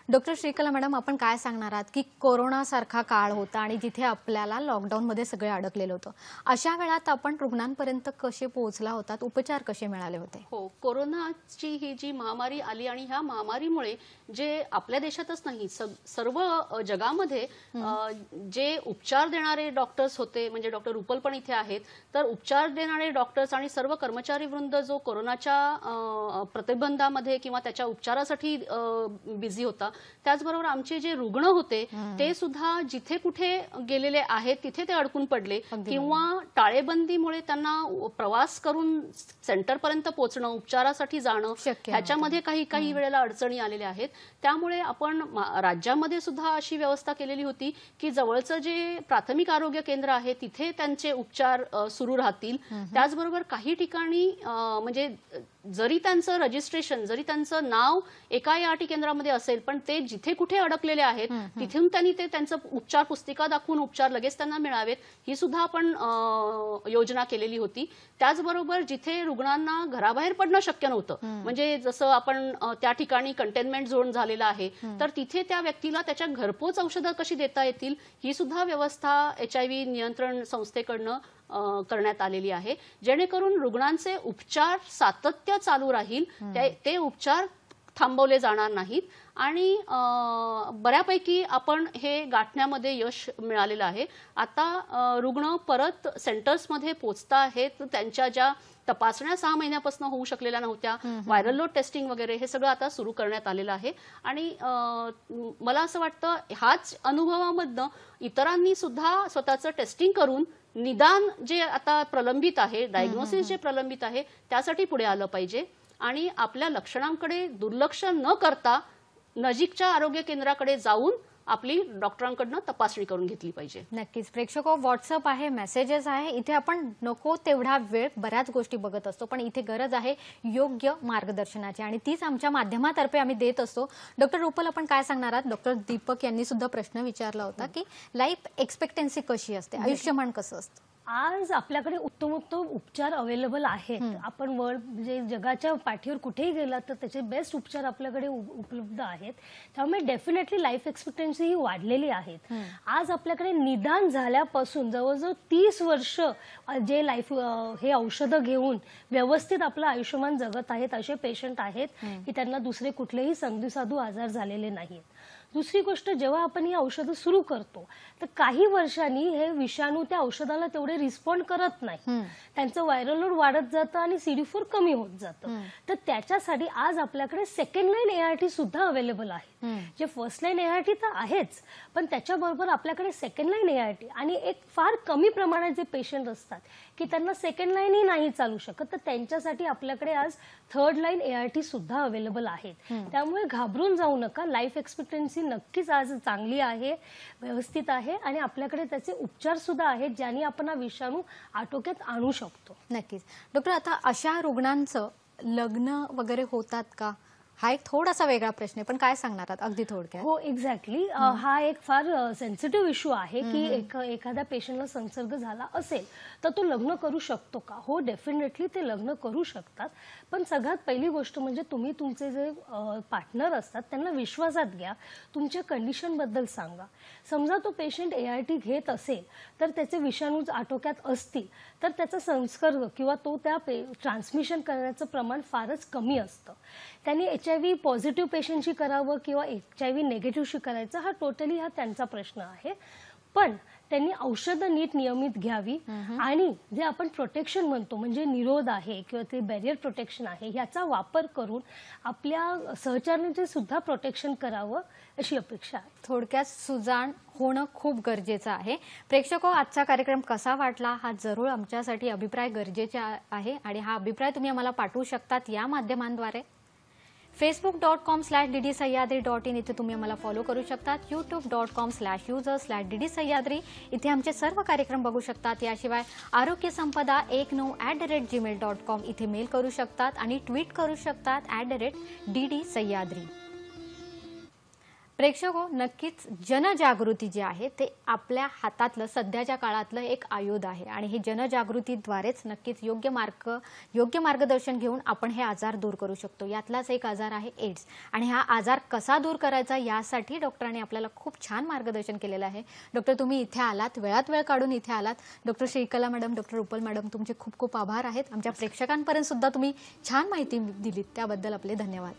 डॉक्टर श्रीकला मॅडम, आपण काय सांगणार आहात की कोरोना सारखा काळ होता आणि जिथे आपल्याला लॉकडाऊनमध्ये सगळे अडकलेलं होतं, अशा वेळात आपण रुग्णांपर्यंत कसे पोहोचला होतात, उपचार कसे मिळाले होते? हो, कोरोनाची ही जी महामारी आली आणि ह्या महामारीमुळे जे आपल्या देशातच नाही सर्व जगामध्ये जे उपचार देणारे डॉक्टर्स होते, म्हणजे डॉक्टर रुपल पण इथे आहेत, तर उपचार देणारे डॉक्टर्स आणि सर्व कर्मचारी वृंद जो कोरोनाच्या प्रतिबंधामध्ये किंवा त्याच्या उपचारासाठी बिझी होता, त्याचबरोबर आमचे जे रुग्ण होते ते सुद्धा जिथे कुठे गेलेले आहेत तिथे ते अडकून पडले, किंवा टाळेबंदीमुळे त्यांना प्रवास करून सेंटरपर्यंत पोहोचणं, उपचारासाठी जाणं, ह्याच्यामध्ये काही वेळेला अडचणी आलेल्या आहेत. त्यामुळे आपण राज्यामध्ये सुद्धा अशी व्यवस्था केलेली होती की जवळचं जे प्राथमिक आरोग्य केंद्र आहे तिथे त्यांचे उपचार सुरू राहतील. त्याचबरोबर काही ठिकाणी म्हणजे जरी त्यांचं रजिस्ट्रेशन, जरी त्यांचं नाव एका ART केंद्रामध्ये असेल, पण ते जिथे कुठे अडकलेले आहेत तिथून त्यांनी ते त्यांचं उपचार पुस्तिका दाखवून उपचार लगेच त्यांना मिळावेत, ही सुद्धा आपण योजना केलेली होती. त्याचबरोबर जिथे रुग्णांना घराबाहेर पडणं शक्य नव्हतं, म्हणजे जसं आपण त्या ठिकाणी कंटेनमेंट झोन झालेला आहे, तर तिथे त्या व्यक्तीला त्याच्या घरपोच औषधं कशी देता येतील ही सुद्धा व्यवस्था HIV नियंत्रण संस्थेकडनं करण्यात आलेली आहे, जेणेकरून रुग्णांचे उपचार सातत्य चालू राहील, ते उपचार थांबवले जाणार नाहीत. आणि बऱ्यापैकी आपण हे गाठण्यामध्ये यश मिळालेलं आहे. आता रुग्ण परत सेंटर्समध्ये पोहोचता आहेत. त्यांच्या ज्या तपासण्या 6 महिन्यापासून होऊ शकलेल्या नव्हत्या, व्हायरल लोड टेस्टिंग वगैरे, हे सगळं आता सुरू करण्यात आलेलं आहे. आणि मला असं वाटतं ह्याच अनुभवामधनं इतरांनी सुद्धा स्वतःचं टेस्टिंग करून निदान जे आता प्रलंबित आहे, डायग्नोसिस जे प्रलंबित आहे, त्यासाठी पुढे आलं पाहिजे आणि आपल्या लक्षणांकडे दुर्लक्ष न करता नजीकच्या आरोग्य केंद्राकडे जाऊन आपली डॉक्टरांकडनं तपासणी करून घेतली पाहिजे. नक्कीच. प्रेक्षको, व्हॉट्सअप आहे, मेसेजेस आहे, इथे आपण नको तेवढा वेळ बऱ्याच गोष्टी बघत असतो, पण इथे गरज आहे योग्य मार्गदर्शनाची आणि तीच आमच्या माध्यमातर्फे आम्ही देत असतो. डॉक्टर रुपल, आपण काय सांगणार आहात? डॉक्टर दीपक यांनी सुद्धा प्रश्न विचारला होता की लाईफ एक्सपेक्टन्सी कशी असते, आयुष्यमान कसं असतं? आज आपल्याकडे उत्तम उपचार अवेलेबल आहेत. आपण म्हणजे जगाच्या पाठीवर कुठेही गेला तर त्याचे बेस्ट उपचार आपल्याकडे उपलब्ध आहेत. त्यामुळे डेफिनेटली लाईफ एक्सपेक्टन्सी ही वाढलेली आहे. आज आपल्याकडे निदान झाल्यापासून जवळजवळ 30 वर्ष जे हे औषधं घेऊन व्यवस्थित आपलं आयुष्यमान जगत आहेत असे पेशंट आहेत की त्यांना दुसरे कुठलेही संधिसाधू आजार झालेले नाहीत. दुसरी गोष्ट, जेव्हा आपण ही औषधं सुरू करतो तर काही वर्षांनी हे विषाणू त्या औषधाला तेवढे रिस्पॉन्ड करत नाही, त्यांचं व्हायरल लोड वाढत जातं आणि CD4 कमी होत जातं. तर त्याच्यासाठी आज आपल्याकडे सेकंड लाईन ART सुद्धा अवेलेबल आहे. जे फर्स्ट लाईन ART तर आहेच, पण त्याच्याबरोबर आपल्याकडे सेकंड लाईन ART आणि एक फार कमी प्रमाणात जे पेशंट असतात की त्यांना सेकंड लाईनही नाही चालू शकत, तर त्यांच्यासाठी आपल्याकडे आज थर्ड लाईन ART सुद्धा अवेलेबल आहेत. त्यामुळे घाबरून जाऊ नका. लाईफ एक्सपेक्टन्सी नक्कीच आज चांगली आहे, व्यवस्थित आहे आणि आपल्याकडे त्याचे उपचार सुद्धा आहेत ज्यांनी आपण हा विषाणू आटोक्यात आणू शकतो. नक्कीच. डॉक्टर, आता अशा रुग्णांचं लग्न वगैरे होतात का? हा एक थोडासा वेगळा प्रश्न आहे, पण काय सांगणार आहात अगदी थोडक्यात? हो, एक्झॅक्टली. हा एक फार सेन्सिटिव्ह इश्यू आहे की एखाद्या पेशंटला संसर्ग झाला असेल तर तो लग्न करू शकतो का? हो, डेफिनेटली ते लग्न करू शकतात. पण सगळ्यात पहिली गोष्ट म्हणजे तुम्ही तुमचे जे पार्टनर असतात त्यांना विश्वासात घ्या, तुमच्या कंडिशनबद्दल सांगा. समजा तो पेशंट ART घेत असेल तर त्याचे विषाणू आटोक्यात असतील तर त्याचा संसर्ग किंवा तो त्या ट्रान्समिशन करण्याचं प्रमाण फारच कमी असतं. त्यांनी HIV पॉझिटिव्ह पेशंटशी करावं किंवा HIV निगेटिव्हशी करायचं, हा टोटली त्यांचा प्रश्न आहे. पण त्यांनी औषधं नीट नियमित घ्यावी आणि जे आपण प्रोटेक्शन म्हणतो म्हणजे निरोध आहे किंवा ते बॅरियर प्रोटेक्शन आहे ह्याचा वापर करून आपल्या सहचारणीचे सुद्धा प्रोटेक्शन करावं अशी अपेक्षा आहे. थोडक्यात सुजाण होणं खूप गरजेचं आहे. प्रेक्षको, आजचा कार्यक्रम कसा वाटला हा जरूर आमच्यासाठी अभिप्राय गरजेचा आहे आणि हा अभिप्राय तुम्ही आम्हाला पाठवू शकतात या माध्यमांद्वारे. facebook.com/ddsahyadri.in इथे तुम्ही आम्हाला फॉलो करू शकतात. youtube.com/user/ddsahyadri इथे आमचे सर्व कार्यक्रम बघू शकतात. याशिवाय आरोग्यसंपदा19@gmail.com इथे मेल करू शकतात आणि ट्विट करू शकतात @ddsahyadri. प्रेक्षको, नक्कीच जनजागृती जी आहे ते आपल्या हातातलं सध्याच्या काळातलं एक आयुध आहे आणि हे जनजागृतीद्वारेच नक्कीच योग्य मार्गदर्शन घेऊन आपण हे आजार दूर करू शकतो. यातलाच एक आजार आहे एड्स आणि हा आजार कसा दूर करायचा यासाठी डॉक्टरांनी आपल्याला खूप छान मार्गदर्शन केलेलं आहे. डॉक्टर, तुम्ही इथे आलात, वेळात वेळ काढून इथे आलात. Doctor Shrikala madam, doctor Rupal madam, तुमचे खूप खूप आभार आहेत. आमच्या प्रेक्षकांपर्यंत सुद्धा तुम्ही छान माहिती दिलीत त्याबद्दल आपले धन्यवाद.